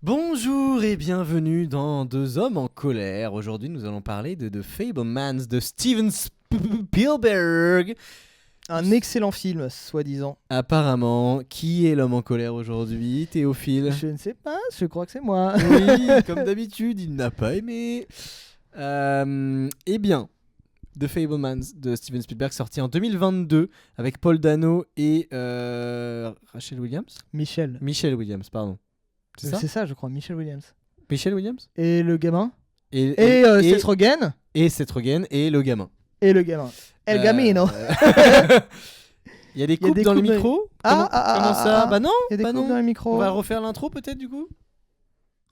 Bonjour et bienvenue dans Deux hommes en colère. Aujourd'hui, nous allons parler de The Fabelmans de Steven Spielberg. Un excellent film, soi-disant. Apparemment, qui est l'homme en colère aujourd'hui, Théophile? Je ne sais pas, je crois que c'est moi. Oui, comme d'habitude, il n'a pas aimé. Eh bien, The Fabelmans de Steven Spielberg, sorti en 2022 avec Paul Dano et Rachel Williams. Michel. Michelle Williams, pardon. C'est ça? C'est ça, je crois, Michel Williams. Michelle Williams Et le gamin. et Seth Rogen. et Seth Rogen et le gamin. Et le gamin. El Gamino. Il y a des Il y a coupes des dans le coupes de- micro. Ah, Comment ça? Bah non. Il y a des bah coupes non. dans le micro. On va refaire l'intro peut-être du coup.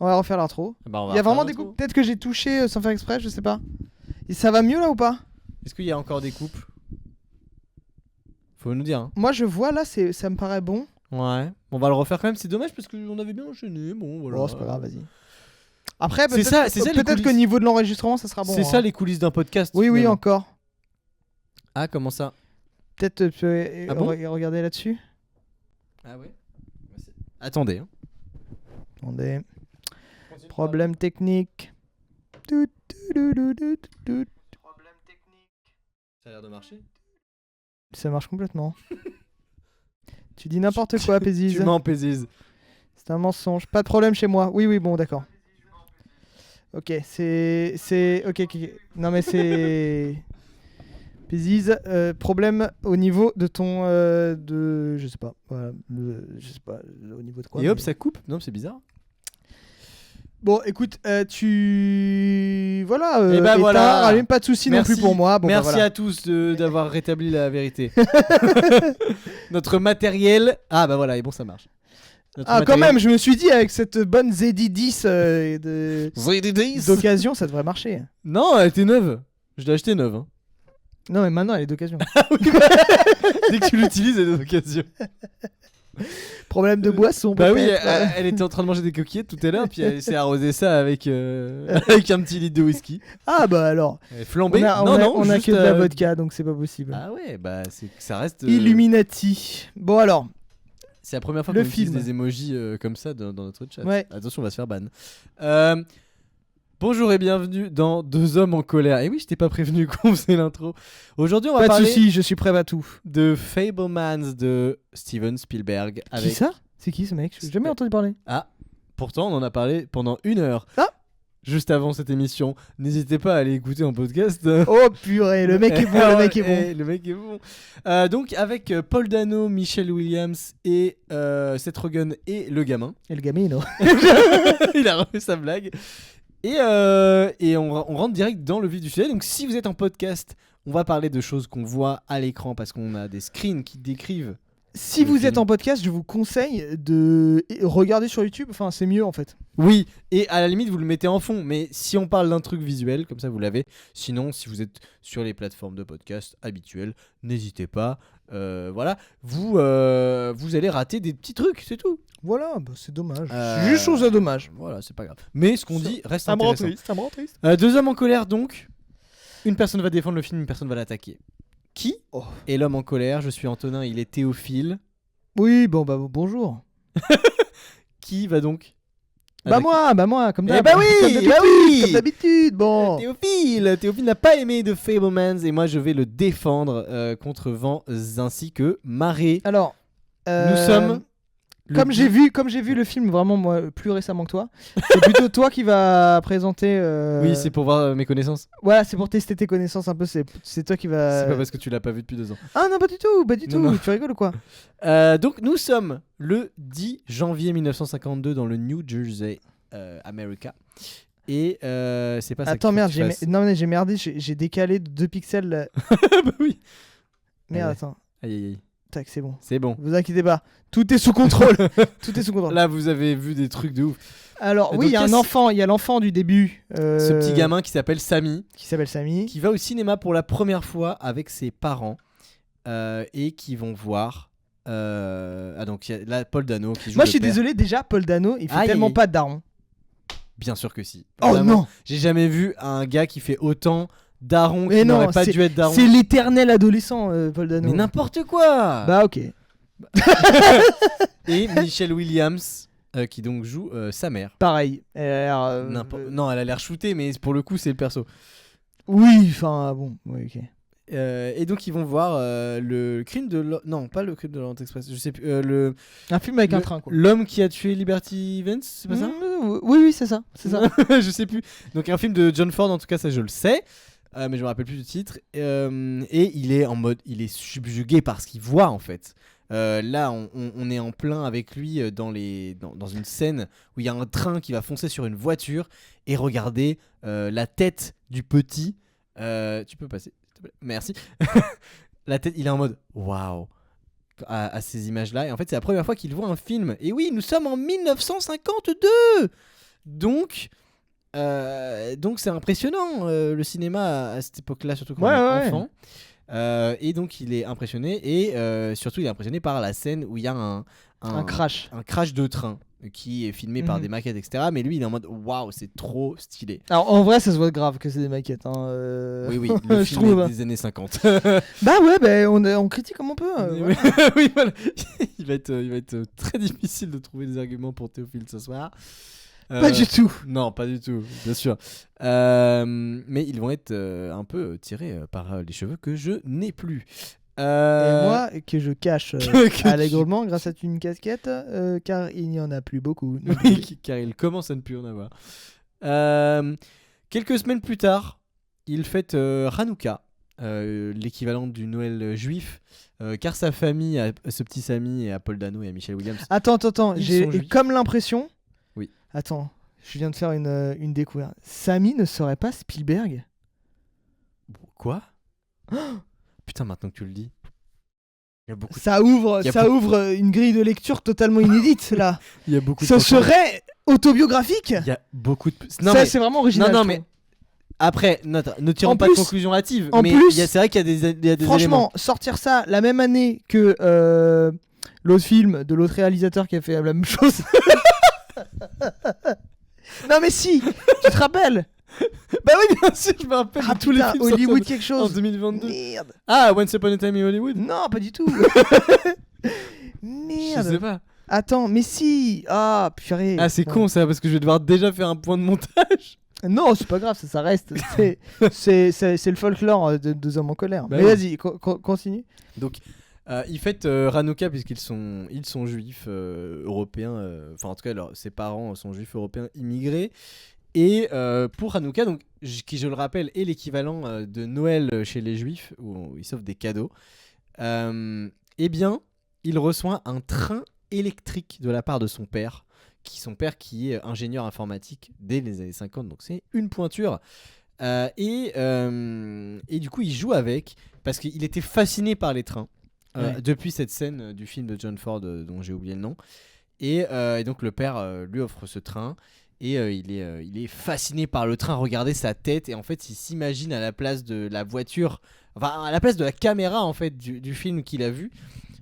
On va refaire l'intro. Bah, on va Il y a refaire vraiment des l'intro. coupes, peut-être que j'ai touché sans faire exprès, je sais pas. Et ça va mieux là ou pas? Est-ce qu'il y a encore des coupes? Faut nous dire. Hein. Moi je vois là, ça me paraît bon. Ouais. On va le refaire quand même. C'est dommage parce qu'on avait bien enchaîné. Bon voilà. Oh, c'est pas grave, vas-y. Après, C'est ça, les peut-être coulisses. qu'au niveau de l'enregistrement, ça sera bon. C'est ça hein. les coulisses d'un podcast. Oui, finalement. encore. Ah comment ça? Peut-être Ah bon regarder là-dessus. Ah ouais. Attendez. Hein. Attendez. Problème technique. Tout, tout, tout, tout, tout, tout. Problème technique. Ça a l'air de marcher. Ça marche complètement. Tu dis n'importe quoi, Tu Péziz. mens, Péziz. C'est un mensonge. Pas de problème chez moi. Oui, bon, d'accord. Ok, c'est... Ok. Non, mais c'est... Péziz, problème au niveau de ton... Je sais pas. Voilà. Je sais pas. Au niveau de quoi. Et hop, mais- ça coupe. Non, c'est bizarre. Bon, écoute, tu... Voilà. Eh ben éteins, voilà. rallume, pas de soucis non Merci. plus pour moi. Bon, bah, Merci voilà. à tous d'avoir rétabli la vérité. Notre matériel. Ah bah voilà, et bon, ça marche. Notre Ah, quand matériel- même, je me suis dit, avec cette bonne ZD10 ZD10. d'occasion, ça devrait marcher. Non, elle était neuve. Je l'ai achetée neuve. Hein. Non, mais maintenant, elle est d'occasion. Dès que tu l'utilises, elle est d'occasion. Problème de boisson, Bah oui, peut-être. elle était en train de manger des coquillettes tout à l'heure, puis elle s'est arrosé ça avec, avec un petit litre de whisky. Ah, bah alors. Elle est flambée. On a juste, que de la vodka, donc c'est pas possible. Ah ouais, bah ça reste. Illuminati. Bon, alors. C'est la première fois Le qu'on utilise film. des emojis comme ça dans notre chat. Ouais. Attention, on va se faire ban. Bonjour et bienvenue dans Deux hommes en colère. Et oui, je t'ai pas prévenu qu'on faisait l'intro. Aujourd'hui, on va Pas de parler soucis, je suis prêt à tout. de Fabelmans de Steven Spielberg. Avec... Qui ça? C'est qui ce mec? J'ai jamais entendu parler. Ah, pourtant, on en a parlé pendant 1 heure. Ah. Juste avant cette émission. N'hésitez pas à aller écouter en podcast. Oh purée, le mec est bon, le mec est bon. Le mec est bon. Donc, avec Paul Dano, Michelle Williams et Seth Rogen et le gamin. Et le gamino. Il a refait sa blague. Et on rentre direct dans le vif du sujet. Donc si vous êtes en podcast, on va parler de choses qu'on voit à l'écran parce qu'on a des screens qui décrivent. Si Le vous film. êtes en podcast, je vous conseille de regarder sur YouTube. Enfin, c'est mieux en fait. Oui, et à la limite vous le mettez en fond. Mais si on parle d'un truc visuel, comme ça vous l'avez. Sinon, si vous êtes sur les plateformes de podcast habituelles, n'hésitez pas. Voilà, vous allez rater des petits trucs, c'est tout. Voilà, bah, c'est dommage. Euh, C'est juste chose à dommage. Voilà, c'est pas grave. Mais ce qu'on dit reste Ça me rend intéressant. triste, ça me rend triste. Deux hommes en colère donc. Une personne va défendre le film, une personne va l'attaquer. Qui Oh. est l'homme en colère? Je suis Antonin, il est Théophile. Oui, bon, bah bonjour. Qui va donc Bah moi, comme Eh d'hab. bah oui, Comme d'habitude, bah oui. comme d'habitude, bon. Théophile n'a pas aimé The Fabelmans et moi je vais le défendre contre vents ainsi que marée. Alors, Nous sommes comme j'ai vu le film vraiment moi plus récemment que toi, c'est plutôt toi qui va présenter. Oui, c'est pour voir mes connaissances. Voilà, c'est pour tester tes connaissances un peu. C'est toi qui va. C'est pas parce que tu l'as pas vu depuis 2 ans. Ah non, pas du tout, Non. Tu rigoles ou quoi? Donc nous sommes le 10 janvier 1952 dans le New Jersey, America. Et c'est pas ça. Attends, qu'il faut merde, que tu fasses. non mais j'ai merdé, j'ai décalé de 2 pixels. Bah oui. Merde, Ouais. attends. Aïe aïe aïe. Tac, c'est bon. C'est bon. Vous inquiétez pas, tout est sous contrôle. Tout est sous contrôle. Là, vous avez vu des trucs de ouf. Alors Donc, oui, il y a un qu'est-ce- enfant, il y a l'enfant du début. Ce petit gamin qui s'appelle Samy, qui s'appelle Samy. qui va au cinéma pour la première fois avec ses parents et qui vont voir. Donc il y a là Paul Dano qui joue. Moi, le je suis père. désolé, déjà, Paul Dano, il fait Aïe, tellement aïe. pas de daron. Bien sûr que si. Oh Vraiment, non. J'ai jamais vu un gars qui fait autant daron Mais qui non, n'aurait pas dû être daron. C'est l'éternel adolescent, Paul Dano. Mais n'importe quoi. Bah ok. Et Michelle Williams qui donc joue sa mère. Pareil. Non, elle a l'air shootée, mais pour le coup, c'est le perso. Oui, enfin bon, oui, ok. Et donc ils vont voir le crime de non, pas le crime de l'Orient Express, je sais plus, Un film avec un train, quoi. l'homme qui a tué Liberty Valance, c'est pas ça? Oui, c'est ça, c'est ça. Je sais plus. Donc un film de John Ford, en tout cas, ça je le sais, mais je me rappelle plus du titre. Et il est en mode, il est subjugué par ce qu'il voit en fait. Là, on est en plein avec lui dans une scène où il y a un train qui va foncer sur une voiture et regardez la tête du petit. Tu peux passer, s'il te plaît. Merci. La tête, il est en mode waouh à ces images-là. Et en fait, c'est la première fois qu'il voit un film. Et oui, nous sommes en 1952. Donc c'est impressionnant le cinéma à cette époque-là, surtout quand on est enfant. Et donc il est impressionné et surtout il est impressionné par la scène où il y a un crash de train qui est filmé par des maquettes, etc. Mais lui il est en mode waouh, c'est trop stylé. Alors en vrai ça se voit grave que c'est des maquettes hein. Oui, le film est des années 50. Bah ouais, on critique comme on peut. Voilà. Oui, voilà. il va être très difficile de trouver des arguments pour Théophile ce soir. Pas du tout. Non, pas du tout, bien sûr. Mais ils vont être un peu tirés par les cheveux que je n'ai plus. Et moi, que je cache allègrement grâce à une casquette, car il n'y en a plus beaucoup. Oui, car il commence à ne plus en avoir. Quelques semaines plus tard, il fête Hanouka, l'équivalent du Noël juif, car sa famille, ce petit Samy, et à Paul Dano et à Michelle Williams. Attends, j'ai comme l'impression. Oui. Attends, je viens de faire une découverte. Samy ne serait pas Spielberg? Quoi? Putain, maintenant que tu le dis. Il y a beaucoup ça ouvre une grille de lecture totalement inédite là. Il y a beaucoup. Ce serait autobiographique. Il y a beaucoup de. Non, ça, c'est vraiment original. Non, mais après, ne tirons pas de conclusion hâtive. Mais c'est vrai qu'il y a des franchement, éléments. Sortir ça la même année que l'autre film de l'autre réalisateur qui a fait la même chose. Non mais si, tu te rappelles? Bah oui, bien sûr, je me rappelle de tous les films Hollywood quelque chose en 2022. Merde. Ah, Once Upon a Time in Hollywood? Non, pas du tout. Merde. Je sais pas. Attends, mais si. Ah, purée. Ah, c'est con ça, parce que je vais devoir déjà faire un point de montage. Non, c'est pas grave, ça reste. C'est le folklore de Deux hommes en colère. Bah mais oui. vas-y, continue. Donc, ils fêtent Hanouka puisqu'ils sont juifs européens. Enfin, en tout cas, ses parents sont juifs européens immigrés. Et pour Hanouka, donc, qui je le rappelle est l'équivalent de Noël chez les juifs, où ils s'offrent des cadeaux, eh bien, il reçoit un train électrique de la part de son père qui est ingénieur informatique dès les années 50, donc c'est une pointure. Et du coup, il joue avec, parce qu'il était fasciné par les trains, depuis cette scène du film de John Ford dont j'ai oublié le nom. Et donc le père lui offre ce train. Et il est fasciné par le train, regardez sa tête, et en fait il s'imagine à la place de la voiture, enfin à la place de la caméra en fait du film qu'il a vu,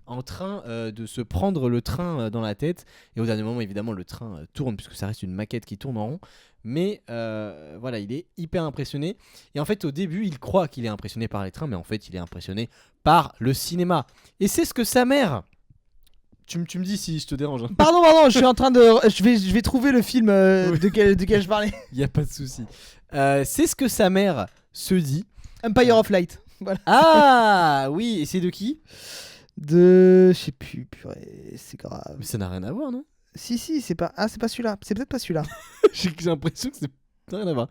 en train de se prendre le train dans la tête. Et au dernier moment évidemment le train tourne, puisque ça reste une maquette qui tourne en rond. Mais voilà, il est hyper impressionné. Et en fait au début il croit qu'il est impressionné par les trains, mais en fait il est impressionné par le cinéma. Et c'est ce que sa mère... Tu me dis si je te dérange. Hein. Pardon, je suis en train de... Je vais trouver le film de quel je parlais. Il n'y a pas de souci. C'est ce que sa mère se dit. Empire of Light. Voilà. Ah oui, et c'est de qui? Je sais plus, purée, c'est grave. Mais ça n'a rien à voir, non? Si, c'est pas... Ah, c'est pas celui-là. C'est peut-être pas celui-là. J'ai l'impression que c'est rien à voir.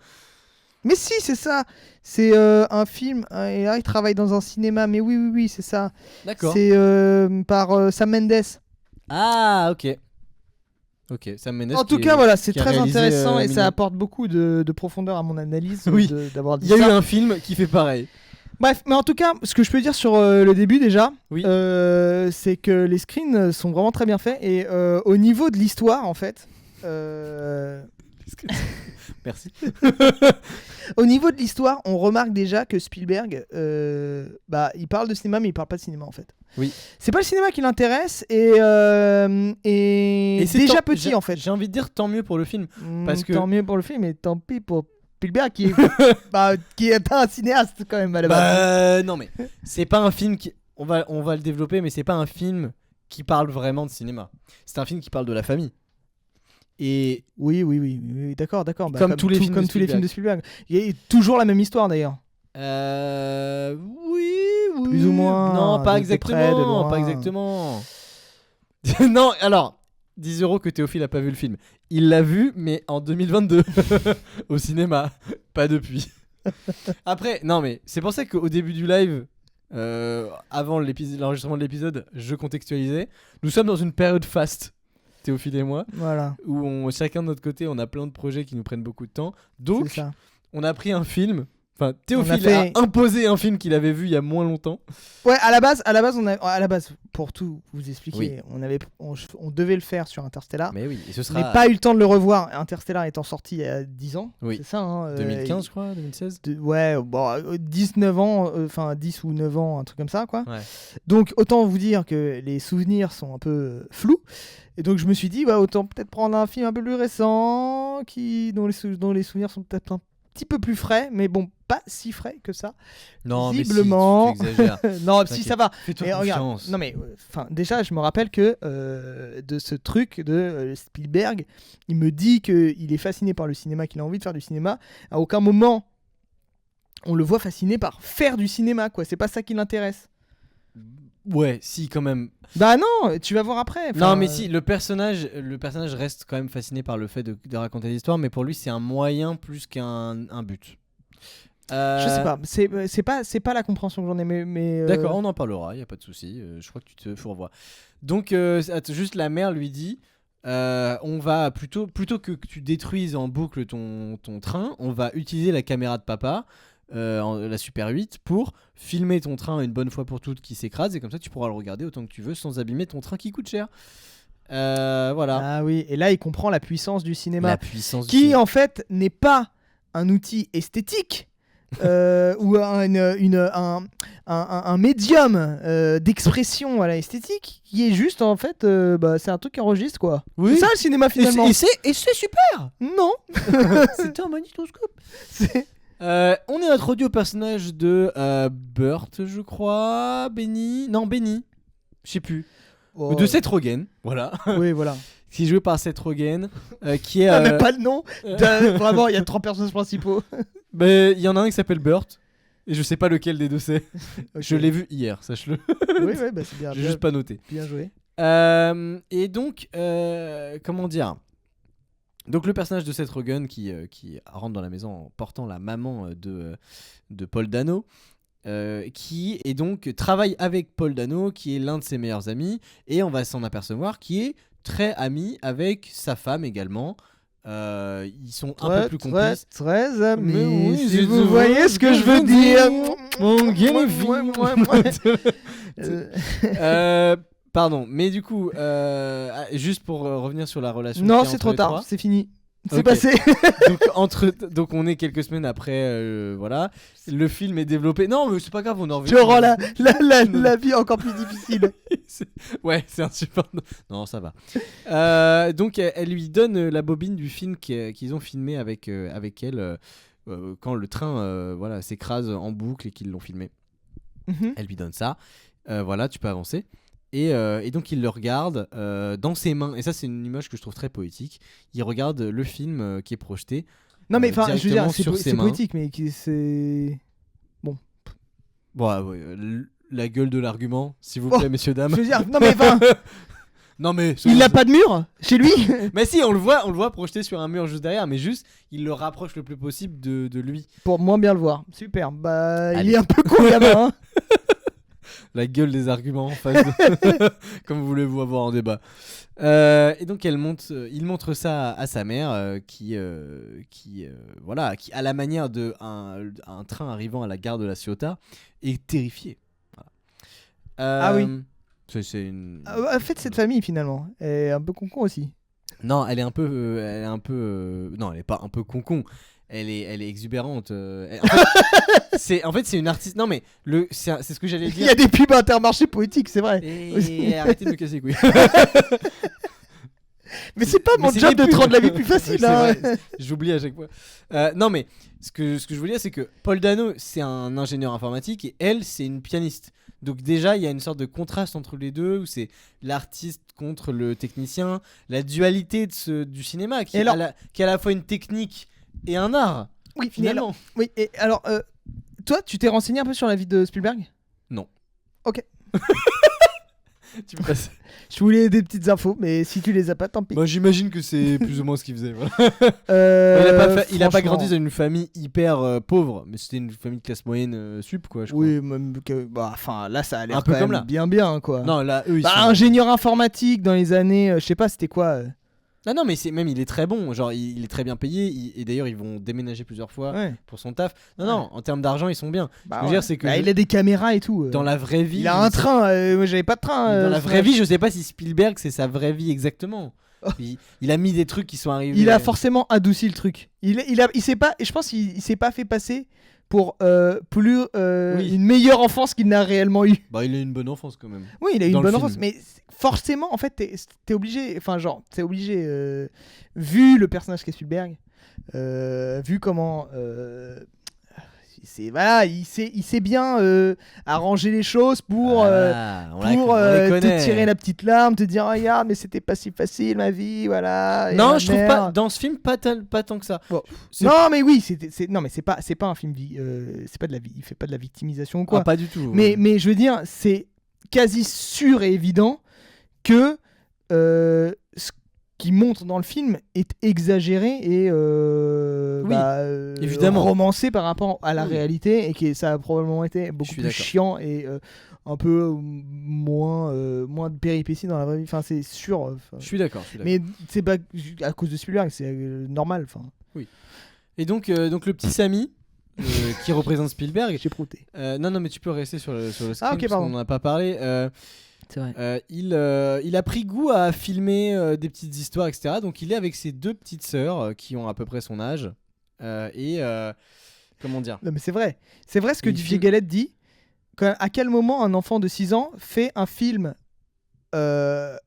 Mais si, c'est ça. C'est un film, et là il travaille dans un cinéma. Mais oui, c'est ça. D'accord. C'est par Sam Mendes. Ah, ok. Ok, Sam Mendes. En tout cas, voilà, c'est très réalisé, intéressant et ça apporte beaucoup de profondeur à mon analyse. Oui, d'avoir dit il y a ça. eu un film qui fait pareil. Bref, mais en tout cas, ce que je peux dire sur le début déjà, oui. c'est que les screens sont vraiment très bien faits. Et au niveau de l'histoire, en fait... Merci. Au niveau de l'histoire, on remarque déjà que Spielberg, il parle de cinéma, mais il parle pas de cinéma en fait. Oui. C'est pas le cinéma qui l'intéresse et c'est déjà petit en fait. J'ai envie de dire tant mieux pour le film. Parce que... Tant mieux pour le film et tant pis pour Spielberg qui est un cinéaste quand même à la base. Non mais c'est pas un film qui... On va le développer, mais c'est pas un film qui parle vraiment de cinéma. C'est un film qui parle de la famille. Et Oui, d'accord. Bah, Comme tous les films de comme tous les films de Spielberg. Spielberg. Il y a toujours la même histoire d'ailleurs. oui. Plus ou moins, Non, pas de près, de exactement. loin. Pas exactement. Non, alors, 10 € que Théophile a pas vu le film. Il l'a vu, mais en 2022. Au cinéma. Pas depuis. Après, non, mais c'est pour ça qu'au début du live, avant l'enregistrement de l'épisode, je contextualisais. Nous sommes dans une période faste, Théophile et moi, Voilà, où chacun de notre côté, on a plein de projets qui nous prennent beaucoup de temps. Donc, c'est ça. on a pris un film. Enfin, On Théophile a fait- a imposé un film qu'il avait vu il y a moins longtemps. Ouais, à la base, pour tout vous expliquer, on devait le faire sur Interstellar. Mais oui, et ce On sera n'a pas eu le temps de le revoir. Interstellar étant sorti il y a 10 ans. Oui. C'est ça, hein, 2015, je crois, 2016. Ouais, bon, 19 ans, enfin 10 ou 9 ans, un truc comme ça, quoi. Ouais. Donc, autant vous dire que les souvenirs sont un peu flous. Et donc, je me suis dit, bah, autant peut-être prendre un film un peu plus récent, dont les souvenirs sont peut-être un petit peu plus frais, mais bon, pas si frais que ça. Non, Visiblement. mais si, tu exagères. Non, si T'inquiète. ça va. Fais-toi Mais regarde, confiance. non mais déjà je me rappelle que de ce truc de Spielberg, il me dit qu'il est fasciné par le cinéma, qu'il a envie de faire du cinéma. À aucun moment on le voit fasciné par faire du cinéma, quoi. C'est pas ça qui l'intéresse. Ouais, si, quand même. Bah non, tu vas voir après. Enfin, Non, mais si, le personnage reste quand même fasciné par le fait de raconter l'histoire, mais pour lui, c'est un moyen plus qu'un but. Je sais pas, c'est pas la compréhension que j'en ai, mais D'accord, on en parlera, y a pas de souci. Je crois que tu te fourvoies. Donc, juste la mère lui dit, on va plutôt que tu détruises en boucle ton train, on va utiliser la caméra de papa, la Super 8, pour filmer ton train une bonne fois pour toutes qui s'écrase, et comme ça tu pourras le regarder autant que tu veux sans abîmer ton train qui coûte cher. Voilà. Ah oui, et là il comprend la puissance du cinéma, La puissance du qui cinéma. en fait n'est pas un outil esthétique. Ou un médium d'expression à la esthétique qui est juste en fait c'est un truc qui enregistre, quoi. Oui. C'est ça le cinéma finalement. Et c'est super. Non. C'était un magnétoscope. C'est- On est introduit au personnage de Burt, je crois. Benny. Je sais plus. Oh. De Seth Rogen. Voilà. Oui, voilà. Qui est joué par Seth Rogen. Qui est. Ah, mais pas le nom. Vraiment, il y a 3 personnages principaux. Il y en a un qui s'appelle Burt. Et je sais pas lequel des deux c'est. Ok. Je l'ai vu hier, sache-le. Oui, bah, c'est bien. J'ai juste pas noté. Bien joué. Et donc, comment dire. Donc le personnage de Seth Rogen qui rentre dans la maison en portant la maman de Paul Dano, qui est donc travaille avec Paul Dano, qui est l'un de ses meilleurs amis, et on va s'en apercevoir qui est très ami avec sa femme également. Ils sont un peu plus complices. Très amis. Mais oui, si je vous te voyez vois ce que je veux dire. Mon gars, Moi. Pardon, mais du coup, juste pour revenir sur la relation. Non, qu'il y a c'est entre trop les tard. trois. C'est fini. C'est Ok. passé. donc on est quelques semaines après, voilà. Le film est développé. Non, mais c'est pas grave, on en revient. Tu rends la vie encore plus difficile. Ouais, c'est insupportable. Non, ça va. Donc elle lui donne la bobine du film qu'ils ont filmé avec elle quand le train voilà, s'écrase en boucle et qu'ils l'ont filmé. Mhm. Elle lui donne ça. Voilà, tu peux avancer. Et donc il le regarde dans ses mains. Et ça, c'est une image que je trouve très poétique. Il regarde le film qui est projeté. Non, mais enfin, je veux dire, directement c'est sur ses c'est mains. poétique, mais c'est. Bon, ouais, la gueule de l'argument, s'il vous Oh, plaît, messieurs, dames. Je veux dire, non, mais enfin, Non, mais. il n'a pas de mur chez lui. Mais si, on le voit projeté sur un mur juste derrière, mais juste, il le rapproche le plus possible de lui. Pour moins bien le voir. Super. Bah, Allez. il est un peu con, gamin. Hein. La gueule des arguments en face de... Comme voulez-vous avoir en débat. Et donc il montre ça à sa mère qui à la manière de un train arrivant à la gare de la Ciotat est terrifiée. Voilà. Ah oui. C'est une... En fait, cette famille, finalement, est un peu con aussi. Non, elle est un peu non, elle est pas un peu con. Elle est exubérante. En fait, c'est une artiste. Non, mais c'est ce que j'allais Il dire. y a des pubs Intermarché poétiques, c'est vrai. Et arrêtez de me casser les couilles. Mais c'est pas Mais mon c'est job des de te pubs. rendre la vie plus facile. C'est Hein. vrai, j'oublie à chaque fois. Non, mais ce que je voulais dire, c'est que Paul Dano, c'est un ingénieur informatique et elle, c'est une pianiste. Donc déjà, il y a une sorte de contraste entre les deux, où c'est l'artiste contre le technicien, la dualité du cinéma, qui est à la fois une technique et un art, Oui, finalement. Oui, et alors, toi, tu t'es renseigné un peu sur la vie de Spielberg ? Non. Ok. Tu peux passer. Je voulais des petites infos, mais si tu les as pas, tant pis. Bah, j'imagine que c'est plus ou moins ce qu'il faisait. Voilà. Il a pas franchement, grandi dans une famille hyper pauvre, mais c'était une famille de classe moyenne sup, quoi, je crois. Oui, même que, enfin, là, ça a l'air Un peu quand comme même là. bien, quoi. Non, là, eux, ils Bah, sont... ingénieur informatique dans les années, je sais pas, c'était quoi Non, mais il est très bon. Genre, il est très bien payé. Et d'ailleurs, ils vont déménager plusieurs fois Ouais. pour son taf. Non, en termes d'argent, ils sont bien. Bah, Ce que je veux dire, c'est que il a des caméras et tout. dans la vraie vie. Il a un train, moi j'avais pas de train. Dans la vraie vie, je sais pas si Spielberg, c'est sa vraie vie exactement. Il a mis des trucs qui sont arrivés. Il a forcément adouci le truc. Il s'est pas, et je pense qu'il s'est pas fait passer pour une meilleure enfance qu'il n'a réellement eu. Bah, il a eu une bonne enfance quand même. Oui, il a eu Dans une le bonne film. enfance, mais forcément, en fait, t'es obligé, enfin, genre, t'es obligé, vu le personnage qu'est Spielberg, vu comment. Voilà, il sait bien arranger les choses pour te tirer la petite larme, te dire regarde, mais c'était pas si facile ma vie, voilà. Non, je trouve pas dans ce film pas tant que ça. Bon. Non, mais oui, non, mais c'est pas un film c'est pas de la vie, il fait pas de la victimisation ou quoi. Ah, pas du tout. Mais je veux dire, c'est quasi sûr et évident que ce qui montre dans le film est exagéré et évidemment. romancé par rapport à la réalité, et que ça a probablement été beaucoup plus chiant et un peu moins de péripéties dans la vraie vie. Enfin, c'est sûr. Je suis d'accord. Mais c'est pas à cause de Spielberg, c'est normal. Enfin. Oui. Et donc le petit Samy. Qui représente Spielberg. J'ai prouté. Non, mais tu peux rester sur le screen, ok, parce qu'on n'en a pas parlé. C'est vrai. Il a pris goût à filmer des petites histoires, etc. Donc il est avec ses deux petites sœurs qui ont à peu près son âge. Comment dire ? Non, mais c'est vrai. C'est vrai ce que Il Didier Galette dit. À quel moment un enfant de 6 ans fait un film Il a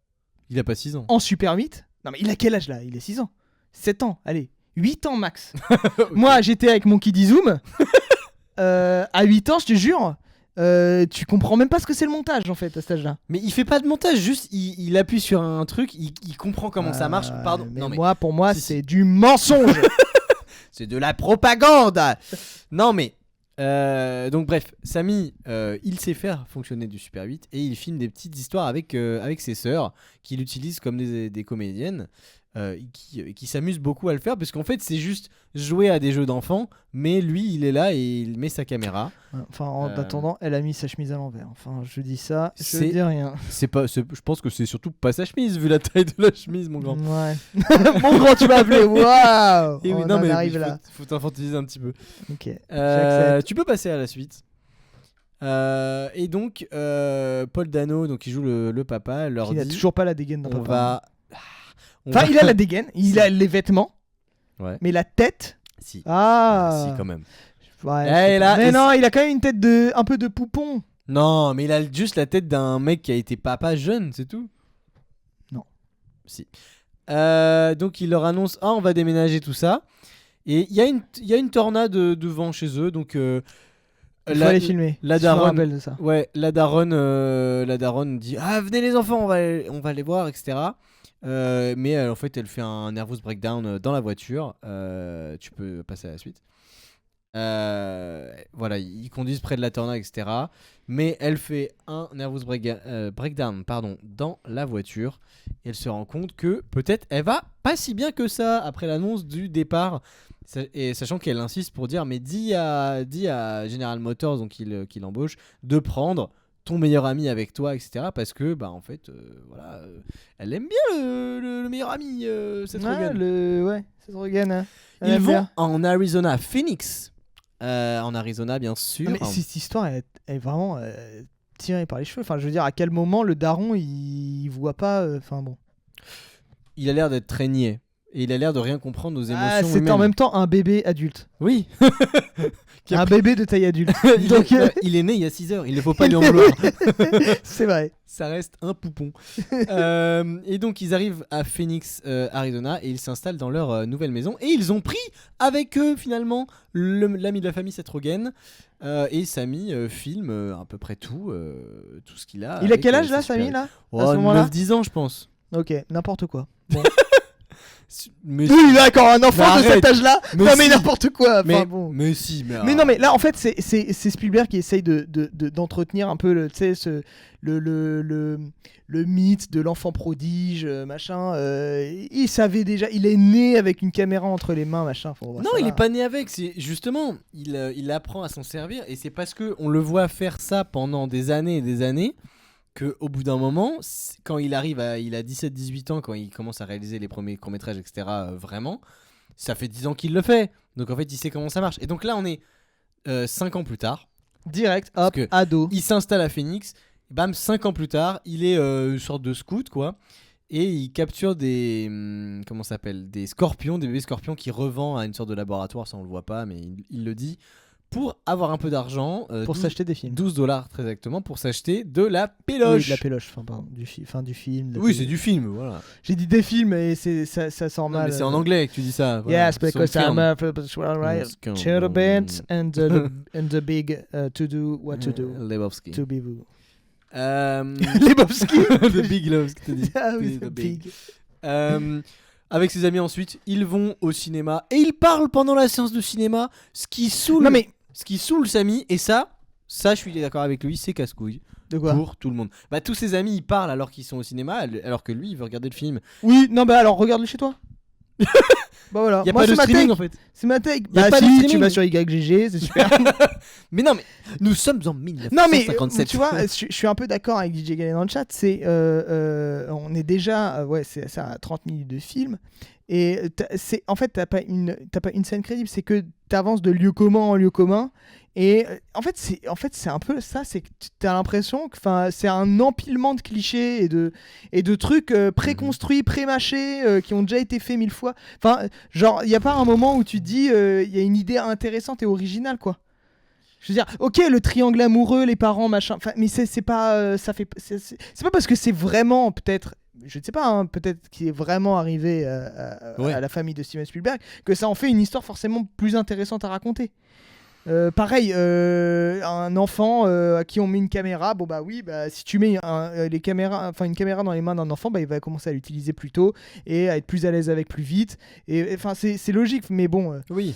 pas 6 ans. en Super 8 ? Non, mais il a quel âge là ? Il a 6 ans. 7 ans, allez. 8 ans max. Okay. Moi, j'étais avec mon Kiddy Zoom. À 8 ans, je te jure, tu comprends même pas ce que c'est le montage en fait à cet âge-là. Mais il fait pas de montage, juste il appuie sur un truc, il comprend comment ça marche. Pardon. Mais pour moi, c'est du mensonge. C'est de la propagande. Non mais donc bref, Samy, il sait faire fonctionner du Super 8 et il filme des petites histoires avec ses sœurs qu'il utilise comme des comédiennes. Qui s'amuse beaucoup à le faire, parce qu'en fait c'est juste jouer à des jeux d'enfants, mais lui il est là et il met sa caméra. Enfin, en attendant, elle a mis sa chemise à l'envers. Enfin, je dis ça, je dis rien. Je pense que c'est surtout pas sa chemise vu la taille de la chemise, mon grand. Ouais. Mon grand, tu m'as appelé. Waouh. Et oui, non mais arrive là. Faut t'infantiliser un petit peu. Ok. Tu peux passer à la suite. Et donc Paul Dano, donc qui joue le papa, leur dit. Il a toujours pas la dégaine dans papa. Enfin, il a la dégaine, il a les vêtements, mais la tête. Si. Ah. Si, quand même. Ouais, mais non, il a quand même une tête un peu de poupon. Non, mais il a juste la tête d'un mec qui a été papa jeune, c'est tout. Non. Si. Donc il leur annonce, on va déménager tout ça. Et il y a une tornade de vent chez eux, donc. Il faut aller filmer. La daronne. Je me rappelle de ça. Ouais, la daronne dit, venez les enfants, on va aller voir, etc. Mais en fait elle fait un nervous breakdown dans la voiture. Tu peux passer à la suite. Voilà, ils conduisent près de la tornade, etc. Mais elle fait un nervous breakdown dans la voiture. Et elle se rend compte que peut-être elle va pas si bien que ça après l'annonce du départ. Et sachant qu'elle insiste pour dire, mais dis à General Motors, donc qu'il embauche, de prendre ton meilleur ami avec toi, etc. Parce que en fait voilà, elle aime bien le meilleur ami, Seth Rogen. Seth Rogen, hein. Ils vont en Arizona, Phoenix, en Arizona bien sûr. Mais cette histoire est vraiment tirée par les cheveux. Enfin, je veux dire, à quel moment le daron il voit pas, enfin bon. Il a l'air d'être très niais. et il a l'air de rien comprendre aux émotions Ah, c'est humaines. en même temps un bébé adulte. Oui. Un bébé de taille adulte. Donc, il est né il y a 6 heures, il ne faut pas lui en vouloir. C'est vrai. Ça reste un poupon. Et donc ils arrivent à Phoenix, Arizona, et ils s'installent dans leur nouvelle maison. Et ils ont pris avec eux finalement l'ami de la famille, Seth Rogen. Et Samy filme à peu près tout ce qu'il a. Il a avec, quel âge là, ses Samy super- là Oh, à ce moment-là 9-10 ans, je pense. Ok, n'importe quoi. Mais Oui, d'accord, un enfant Mais de arrête. cet âge-là. Mais Non mais si. n'importe quoi. mais, Enfin, bon. mais si, Mais non, mais là, en fait, c'est Spielberg qui essaye d'entretenir un peu le mythe de l'enfant prodige, machin. Il savait déjà, il est né avec une caméra entre les mains, machin. Enfin, non, ça il va. est pas né avec. C'est justement, il apprend à s'en servir, et c'est parce que on le voit faire ça pendant des années et des années que au bout d'un moment, quand il arrive il a 17-18 ans, quand il commence à réaliser les premiers courts-métrages, etc. Vraiment, ça fait 10 ans qu'il le fait. Donc en fait, il sait comment ça marche. Et donc là, on est 5 ans plus tard. Direct, Parce hop, que ado. Il s'installe à Phoenix. Bam, 5 ans plus tard, il est une sorte de scout, quoi. Et il capture des. Comment ça s'appelle ? Des scorpions, des bébés scorpions qu'il revend à une sorte de laboratoire. Ça, on le voit pas, mais il le dit. Pour avoir un peu d'argent. Pour s'acheter des films. $12 très exactement, pour s'acheter de la Oui, péloche. de la péloche, enfin, pardon, du film. de la Oui, péloche. c'est du film, voilà. J'ai dit des films et ça sort Non, mal. mais c'est en anglais que tu dis ça. Voilà. Yes, because C'est un I'm film. right. Scum. To the band and the big to do what to do. Lebowski. To be vous. Lebowski. The Big Lebowski, t'as dit. Ah oui, The the big. Avec ses amis ensuite, ils vont au cinéma et ils parlent pendant la séance de cinéma, ce qui saoule. Non mais Ce qui saoule Samy, et ça je suis d'accord avec lui, c'est casse-couille de quoi? pour tout le monde. Bah tous ses amis ils parlent alors qu'ils sont au cinéma, alors que lui il veut regarder le film. Oui, non bah alors regarde-le chez toi. Bah voilà. Il y a Moi, pas de c'est ma streaming take. en fait. C'est ma take. Y a Bah pas de si, streaming. tu vas sur YGG, c'est super. Mais non mais nous sommes en Non mais 1957. tu vois, je suis un peu d'accord avec DJ Galen dans le chat. C'est on est déjà ouais, c'est ça à 30 minutes de film et c'est en fait t'as pas une scène crédible. C'est que t'avances de lieu commun en lieu commun. Et en fait c'est un peu ça, c'est que t'as l'impression que c'est un empilement de clichés et de trucs préconstruits, prémâchés qui ont déjà été faits 1000 fois. Enfin genre il y a pas un moment où tu te dis il y a une idée intéressante et originale quoi. Je veux dire, ok, le triangle amoureux, les parents, machin, mais c'est pas ça fait c'est pas parce que c'est vraiment peut-être je ne sais pas, hein, peut-être qu'il est vraiment arrivé à la famille de Steven Spielberg que ça en fait une histoire forcément plus intéressante à raconter. Pareil, un enfant à qui on met une caméra, bon bah oui, bah si tu mets une caméra dans les mains d'un enfant, bah il va commencer à l'utiliser plus tôt et à être plus à l'aise avec plus vite. Et enfin c'est logique, mais bon. Oui.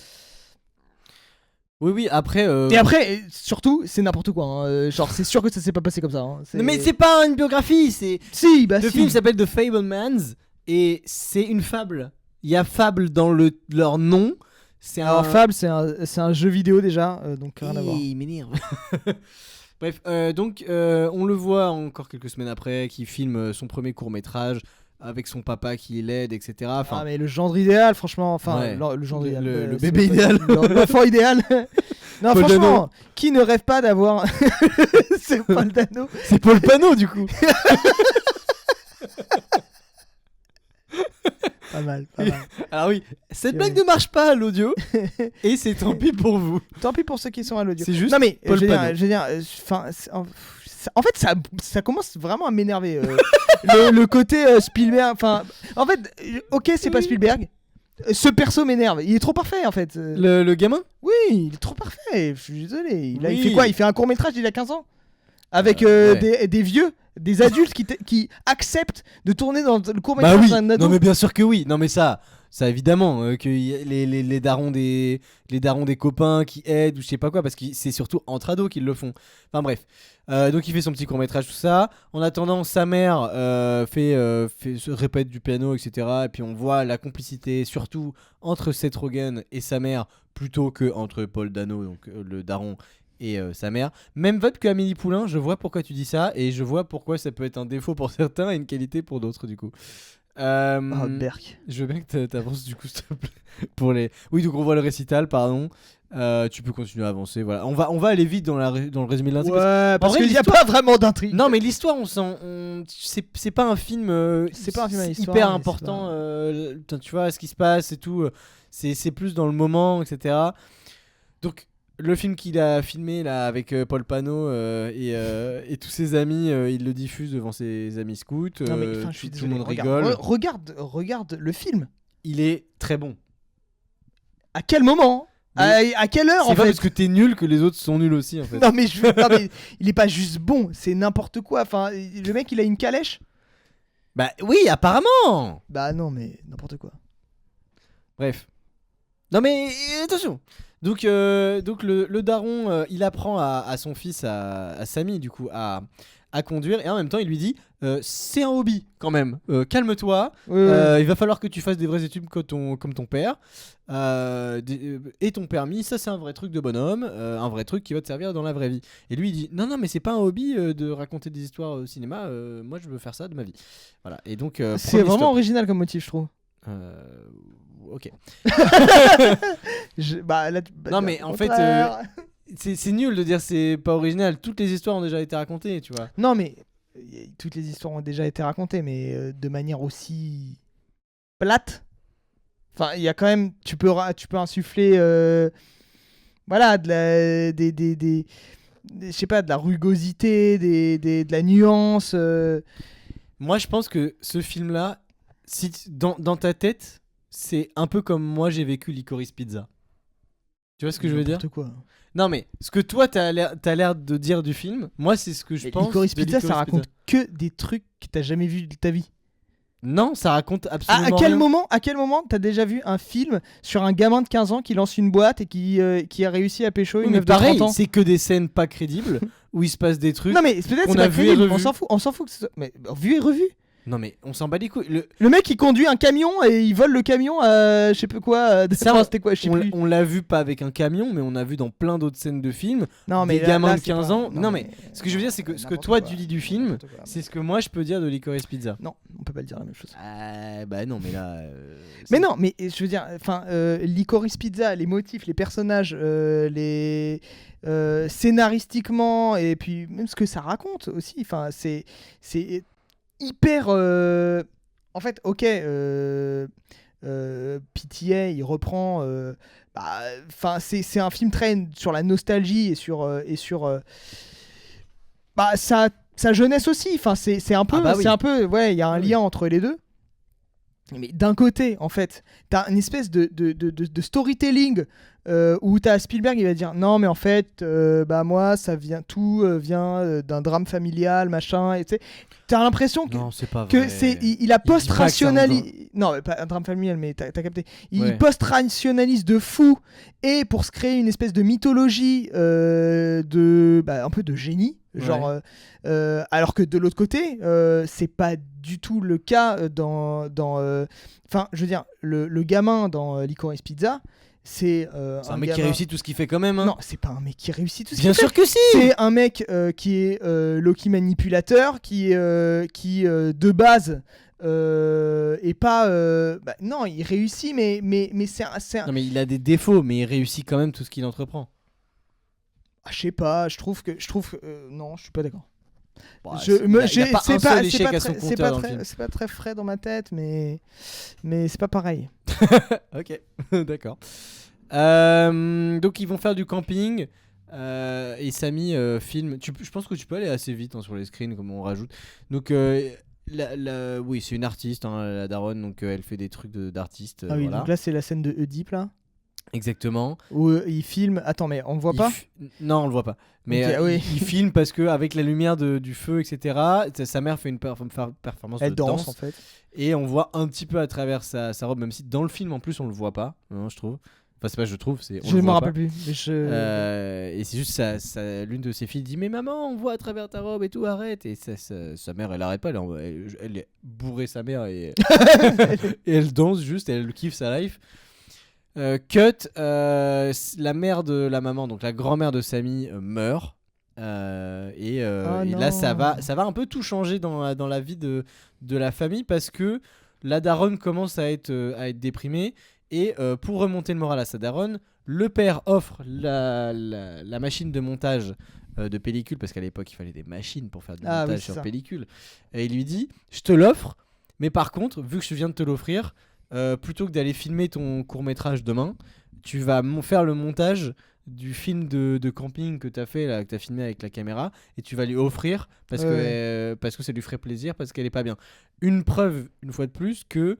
Oui, après. Et après, surtout, c'est n'importe quoi. Hein. Genre, c'est sûr que ça s'est pas passé comme ça. Hein. Non, mais c'est pas une biographie, c'est. Si, bah Le si. film s'appelle The Fablemans et c'est une fable. Il y a fable dans leur nom. C'est Alors, Fable, c'est un jeu vidéo déjà, donc rien à voir. Il m'énerve. Bref, donc on le voit encore quelques semaines après, qui filme son premier court-métrage avec son papa qui l'aide, etc. Enfin, Ah, mais le gendre idéal, franchement, enfin, Ouais. le gendre idéal. Le c'est bébé pas- idéal. L'enfant idéal. Non, Paul franchement, Dano. qui ne rêve pas d'avoir. C'est Paul Dano. c'est Paul Pano du coup. Pas mal, pas mal. Alors oui, cette C'est blague vrai. ne marche pas à l'audio et c'est tant pis pour vous. Tant pis pour ceux qui sont à l'audio. C'est juste Non, mais Paul je veux Pano. dire, enfin, en fait, ça commence vraiment à m'énerver. Le côté Spielberg, enfin, en fait, ok, c'est pas Oui. Spielberg. Ce perso m'énerve. Il est trop parfait en fait. Le gamin. Oui, il est trop parfait. Je suis désolé. Il Oui. fait quoi? Il fait un court métrage il a 15 ans avec Ouais. des vieux, des adultes qui acceptent de tourner dans le court Bah métrage oui, d'un ado. non mais bien sûr que oui. Non mais ça évidemment que les darons des copains qui aident ou je sais pas quoi parce que c'est surtout entre ados qu'ils le font. Enfin bref. Donc il fait son petit court-métrage tout ça. En attendant sa mère se répète du piano etc. Et puis on voit la complicité surtout entre Seth Rogen et sa mère plutôt que entre Paul Dano donc le daron et sa mère. Même vote que Amélie Poulain, je vois pourquoi tu dis ça et je vois pourquoi ça peut être un défaut pour certains et une qualité pour d'autres du coup. Oh, Berk. Je veux bien que t'avances du coup s'il te plaît. Pour les... Oui donc on voit le récital pardon. Tu peux continuer à avancer. Voilà. On va aller vite dans le résumé de l'intrigue. Ouais, parce vrai, qu'il n'y a pas vraiment d'intrigue. Non, mais l'histoire, c'est pas un film. C'est pas un film à l'histoire, hyper mais important. Tu vois ce qui se passe et tout. C'est plus dans le moment, etc. Donc le film qu'il a filmé là avec Paul Pano et tous ses amis, il le diffuse devant ses amis scouts. Non, mais je suis tout désolé. le monde rigole. Regarde le film. Il est très bon. À quel moment? À quelle heure C'est en pas fait? parce que t'es nul que les autres sont nuls aussi en fait. Non mais, non, mais il est pas juste bon, c'est n'importe quoi. Enfin, le mec il a une calèche. Bah oui, apparemment. Bah non mais n'importe quoi. Bref. Non mais attention. Donc le daron, il apprend à son fils, à Samy du coup, à conduire, et en même temps il lui dit c'est un hobby quand même, calme-toi, il va falloir que tu fasses des vraies études comme ton père, et ton permis, ça c'est un vrai truc de bonhomme, un vrai truc qui va te servir dans la vraie vie. Et lui il dit non mais c'est pas un hobby de raconter des histoires au cinéma, moi je veux faire ça de ma vie. Voilà, et donc c'est vraiment original comme motif je trouve. Ok. Non mais en fait c'est nul de dire c'est pas original. Toutes les histoires ont déjà été racontées, tu vois. Non mais toutes les histoires ont déjà été racontées, mais de manière aussi plate. Enfin, il y a quand même, tu peux insuffler, voilà, je sais pas, de la rugosité, de la nuance. Moi, je pense que ce film-là, si dans ta tête, c'est un peu comme moi j'ai vécu Licorice Pizza. Tu vois ce que je veux dire? N'importe quoi. Non mais ce que toi t'as l'air de dire du film, moi c'est ce que je pense. Licorice Pizza, ça raconte que des trucs que t'as jamais vu de ta vie. Non, ça raconte absolument à quel moment t'as déjà vu un film sur un gamin de 15 ans qui lance une boîte et qui a réussi à pécho une meuf de 30 ans? C'est que des scènes pas crédibles où il se passe des trucs. Non mais peut-être c'est pas crédible, on s'en fout que ce soit... Mais vu et revu. Non mais on s'en bat les couilles. Le mec il conduit un camion et il vole le camion à je sais pas quoi. C'était quoi, je sais plus. On l'a vu pas avec un camion, mais on a vu dans plein d'autres scènes de films. Non mais des gamins de 15 pas... ans. Non mais ce que je veux dire c'est que ce que toi tu dis du film, c'est ce que moi je peux dire de Licorice Pizza. Non, on peut pas le dire la même chose. Bah non mais là. Mais non mais je veux dire, enfin Licorice Pizza, les motifs, les personnages, les scénaristiquement et puis même ce que ça raconte aussi. Enfin c'est hyper en fait ok PTA il reprend enfin c'est un film très sur la nostalgie et sur sa jeunesse aussi, enfin c'est un peu oui. c'est un peu ouais il y a un lien entre les deux. Mais d'un côté, en fait, t'as une espèce de storytelling où t'as Spielberg, il va dire non, mais en fait, moi, tout vient d'un drame familial, machin. Et t'as l'impression que non, c'est pas que vrai. Il a post-rationalisé. Non, mais pas un drame familial, mais t'as capté. Il post-rationalise de fou et pour se créer une espèce de mythologie un peu de génie. Genre, alors que de l'autre côté, c'est pas du tout le cas enfin, je veux dire, le gamin dans Licorice Pizza, c'est un mec qui réussit tout ce qu'il fait quand même. Hein. Non, c'est pas un mec qui réussit tout ce qu'il fait. Bien sûr que si. C'est un mec qui est Loki manipulateur, qui de base et pas non, il réussit, mais c'est un... Non mais il a des défauts, mais il réussit quand même tout ce qu'il entreprend. Je sais pas, je trouve que non, je suis pas d'accord. Bah, c'est pas très frais dans ma tête, mais c'est pas pareil. Ok, d'accord. Donc ils vont faire du camping et Samy filme. Je pense que tu peux aller assez vite sur les screens comme on rajoute. Donc oui, c'est une artiste, la daronne, donc elle fait des trucs d'artiste. Ah oui, voilà. donc là c'est la scène de Oedipe là. Exactement. Où il filme. Attends, mais on le voit pas? Non, on le voit pas. Mais il filme parce que avec la lumière du feu, etc. Sa mère fait une performance elle de danse en fait. Et on voit un petit peu à travers sa robe, même si dans le film en plus on le voit pas. Non, je trouve. Enfin, c'est pas je trouve, c'est. Je me rappelle plus. Mais et c'est juste l'une de ses filles dit mais maman, on voit à travers ta robe et tout, arrête. Et sa mère, elle arrête pas, elle est bourrée sa mère et elle danse juste, elle kiffe sa life. Cut, la mère de la maman, donc la grand-mère de Samy, meurt. Et là, ça va un peu tout changer dans la vie de la famille parce que la daronne commence à être déprimée Et pour remonter le moral à sa daronne, le père offre la machine de montage de pellicule, parce qu'à l'époque il fallait des machines pour faire du montage sur pellicule. Et il lui dit, je te l'offre, mais par contre, vu que je viens de te l'offrir, plutôt que d'aller filmer ton court-métrage demain, tu vas faire le montage du film de camping que tu as fait, là, que tu as filmé avec la caméra, et tu vas lui offrir parce que ça lui ferait plaisir, parce qu'elle est pas bien. Une preuve, une fois de plus, que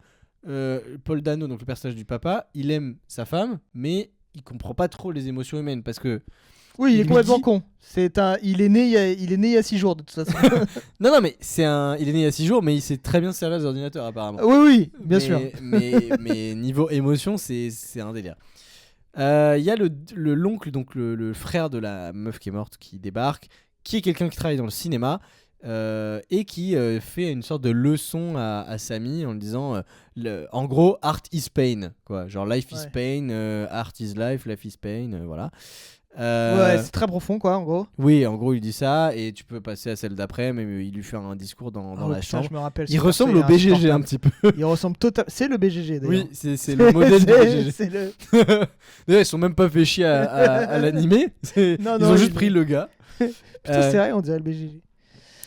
Paul Dano, donc le personnage du papa, il aime sa femme, mais il comprend pas trop les émotions humaines, parce que oui, il est complètement con. Il est né il y a 6 jours de toute façon. non, mais il est né il y a 6 jours, mais il sait très bien se servir des ordinateurs apparemment. Oui, bien sûr. Mais niveau émotion, c'est un délire. Il y a l'oncle, donc le frère de la meuf qui est morte, qui débarque, qui est quelqu'un qui travaille dans le cinéma, et qui fait une sorte de leçon à Sammy en lui disant en gros, art is pain, quoi. Genre life is pain, art is life is pain, voilà. C'est très profond, quoi, en gros. Oui, en gros il dit ça, et tu peux passer à celle d'après, mais il lui fait un discours dans la chambre. Je me rappelle, il ressemble au BGG un petit peu. Il ressemble totalement. C'est le BGG d'ailleurs. Oui, c'est le modèle du BGG. D'ailleurs, ils sont même pas fait chier à l'animer. Ils ont juste pris le gars. Putain, c'est vrai, on dirait le BGG.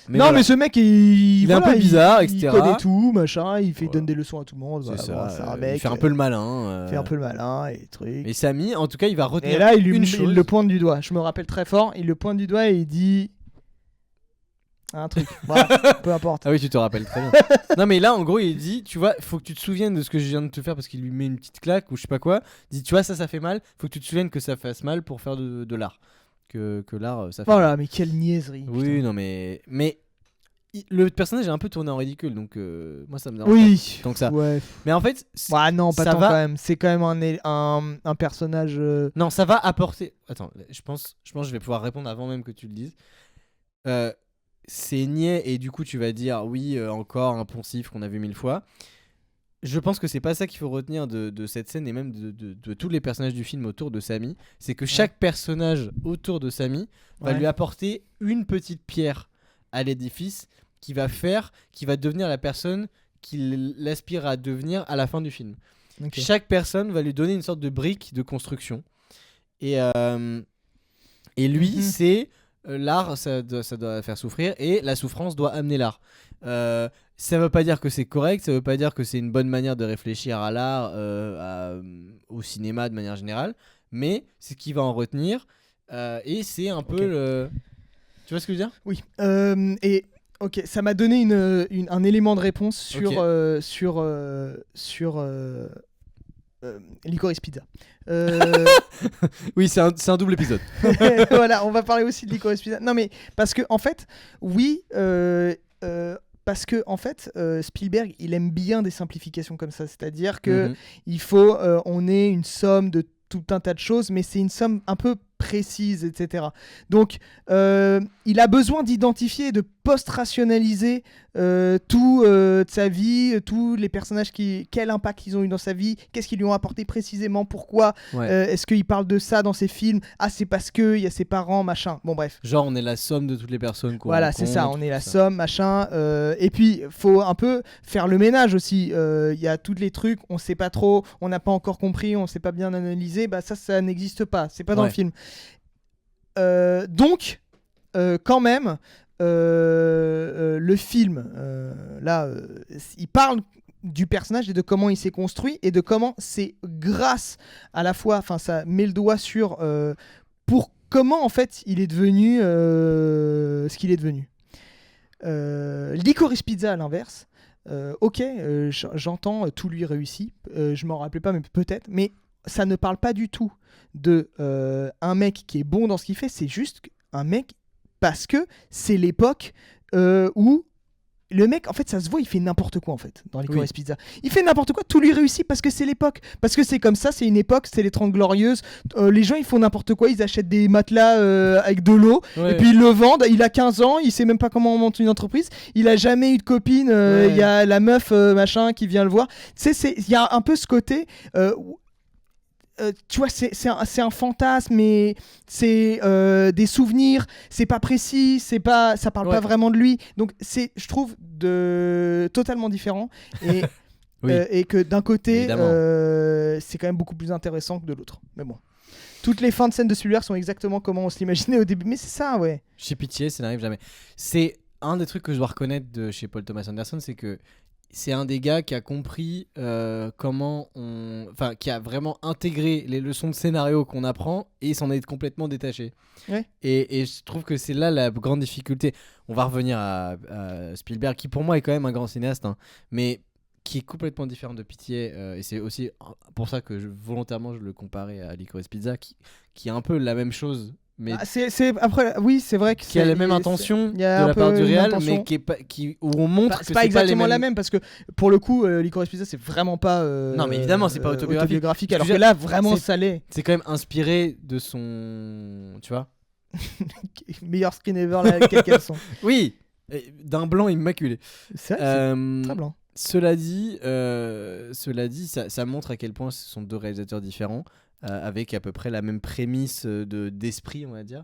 Mais non, voilà. mais ce mec, il est un peu bizarre, etc. Il connaît tout, machin, il donne des leçons à tout le monde. C'est voilà, ça. C'est un mec, il fait un peu le malin. Il fait un peu le malin et trucs. Et Sammy, en tout cas, il va retenir et là, il chose. le pointe du doigt. Je me rappelle très fort. Il le pointe du doigt et il dit un truc. Voilà, peu importe. Ah oui, tu te rappelles très bien. Non, mais là, en gros, il dit, tu vois, faut que tu te souviennes de ce que je viens de te faire, parce qu'il lui met une petite claque ou je sais pas quoi. Il dit, tu vois, ça fait mal. Faut que tu te souviennes que ça fasse mal pour faire de l'art. Que l'art, ça fait voilà, mal. mais quelle niaiserie. Oui, putain. non, mais le personnage est un peu tourné en ridicule, donc moi ça me dérange pas tant que ça. Ouais. Mais en fait, non, pas tant quand même. C'est quand même un personnage. Non, ça va apporter. Attends, je pense que je vais pouvoir répondre avant même que tu le dises. C'est niais, et du coup tu vas dire oui, encore un poncif qu'on a vu 1000 fois. Je pense que c'est pas ça qu'il faut retenir de cette scène, et même de tous les personnages du film autour de Sammy. C'est que chaque personnage autour de Sammy va lui apporter une petite pierre à l'édifice qui va devenir la personne qu'il aspire à devenir à la fin du film. Okay. Chaque personne va lui donner une sorte de brique de construction. Et lui, c'est l'art, ça doit faire souffrir, et la souffrance doit amener l'art. Ça veut pas dire que c'est correct, ça veut pas dire que c'est une bonne manière de réfléchir à l'art, au cinéma de manière générale, mais c'est ce qu'il va en retenir, et c'est un peu le... Tu vois ce que je veux dire ? Oui. Et ok, ça m'a donné un élément de réponse sur Licorice Pizza. Oui, c'est un double épisode. Voilà, on va parler aussi de Licorice Pizza. Non, mais parce que en fait, parce que en fait, Spielberg, il aime bien des simplifications comme ça, c'est-à-dire que il faut, on ait une somme de tout un tas de choses, mais c'est une somme un peu précise, etc. Donc, il a besoin d'identifier et de post-rationaliser tout de sa vie, tous les personnages, quel impact ils ont eu dans sa vie, qu'est-ce qu'ils lui ont apporté précisément, pourquoi, est-ce qu'il parle de ça dans ses films, c'est parce qu'il y a ses parents, machin, bon bref. Genre on est la somme de toutes les personnes qu'on voilà, c'est ça, on est la somme, machin, et puis faut un peu faire le ménage aussi, il y a tous les trucs, on sait pas trop, on n'a pas encore compris, on sait pas bien analyser, ça n'existe pas, c'est pas dans le film. Donc, quand même, le film, il parle du personnage et de comment il s'est construit et de comment c'est grâce à la fois, enfin ça met le doigt sur pour comment en fait il est devenu ce qu'il est devenu. Licorice Pizza à l'inverse, j'entends tout lui réussit, je m'en rappelais pas mais peut-être, mais ça ne parle pas du tout de un mec qui est bon dans ce qu'il fait, c'est juste un mec parce que c'est l'époque où le mec, en fait, ça se voit, il fait n'importe quoi en fait dans Licorice Pizza. Il fait n'importe quoi, tout lui réussit parce que c'est l'époque, parce que c'est comme ça, c'est une époque, c'est les 30 glorieuses. Les gens ils font n'importe quoi, ils achètent des matelas avec de l'eau et puis ils le vendent. Il a 15 ans, il sait même pas comment on monte une entreprise, il a jamais eu de copine, il y a la meuf machin qui vient le voir. Tu sais, il y a un peu ce côté. Tu vois, c'est un fantasme, mais c'est des souvenirs, c'est pas précis, ça parle pas vraiment de lui, donc c'est, je trouve, totalement différent. Et Oui. Et que d'un côté, Évidemment. c'est quand même beaucoup plus intéressant que de l'autre. Mais bon. Toutes les fins de scène de Spielberg sont exactement comment on se l'imaginait au début. Mais c'est ça, ouais. Chez Pitié, ça n'arrive jamais. C'est un des trucs que je dois reconnaître de chez Paul Thomas Anderson, c'est que c'est un des gars qui a compris comment on... Enfin, qui a vraiment intégré les leçons de scénario qu'on apprend et s'en est complètement détaché. Ouais. Et je trouve que c'est là la grande difficulté. On va revenir à Spielberg, qui pour moi est quand même un grand cinéaste, hein, mais qui est complètement différent de Pitié. Et c'est aussi pour ça que volontairement je le comparais à Licorice Pizza, qui est un peu la même chose. Mais Après, oui, c'est vrai que qui a la même intention il de y a un la peu part du une réal, intention. mais où on montre que c'est pas exactement la même parce que pour le coup, Licorice Pizza c'est vraiment pas. Non, mais évidemment, c'est pas autobiographique. Alors Je veux que là, vraiment, c'est- ça l'est. C'est quand même inspiré de son. Tu vois. Meilleur skin ever, là, quel qu'elles sont. Oui, d'un blanc immaculé. C'est très blanc. Cela dit, ça montre à quel point ce sont deux réalisateurs différents, avec à peu près la même prémisse d'esprit, on va dire.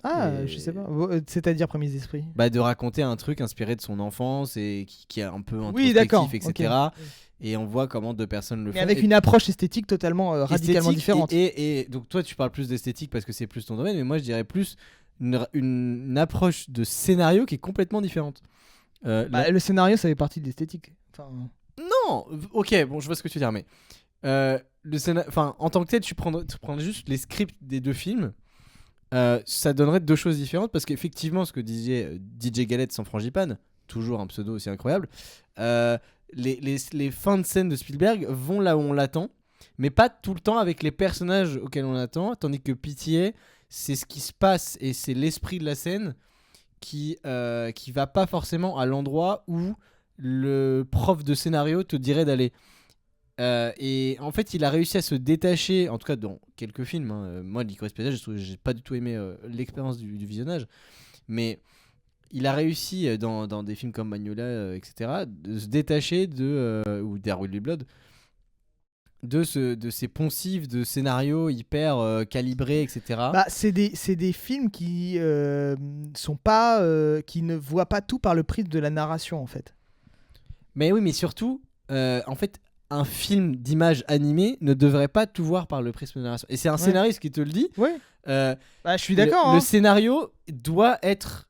Et- Je sais pas. C'est-à-dire prémisse d'esprit. Bah, de raconter un truc inspiré de son enfance et qui est un peu Oui, d'accord, introspectif, etc. ok. Et on voit comment deux personnes le Mais font. avec Et- une approche esthétique totalement radicalement esthétique différente. et donc toi tu parles plus d'esthétique parce que c'est plus ton domaine, mais moi je dirais plus une approche de scénario qui est complètement différente. Le scénario, ça fait partie de l'esthétique. Enfin, Non, ok, bon je vois ce que tu veux dire, mais en tant que tel tu prends juste les scripts des deux films, ça donnerait deux choses différentes parce qu'effectivement ce que disait DJ Galette sans frangipane, toujours un pseudo aussi incroyable, les fins de scène de Spielberg vont là où on l'attend, mais pas tout le temps avec les personnages auxquels on l'attend, tandis que Pitié, c'est ce qui se passe et c'est l'esprit de la scène qui va pas forcément à l'endroit où le prof de scénario te dirait d'aller. Et en fait, il a réussi à se détacher, en tout cas dans quelques films. Hein. Moi, Licorice Pizza, j'ai pas du tout aimé l'expérience du visionnage, mais il a réussi dans des films comme Magnolia, etc., de se détacher ou There Will Be Blood, de ces poncifs de scénarios hyper calibrés, etc. c'est des films qui sont pas, qui ne voient pas tout par le prisme de la narration en fait. Mais oui, mais surtout, en fait, un film d'image animée ne devrait pas tout voir par le prisme de la narration. Et c'est un scénariste qui te le dit. Ouais. Je suis d'accord. Le scénario doit être.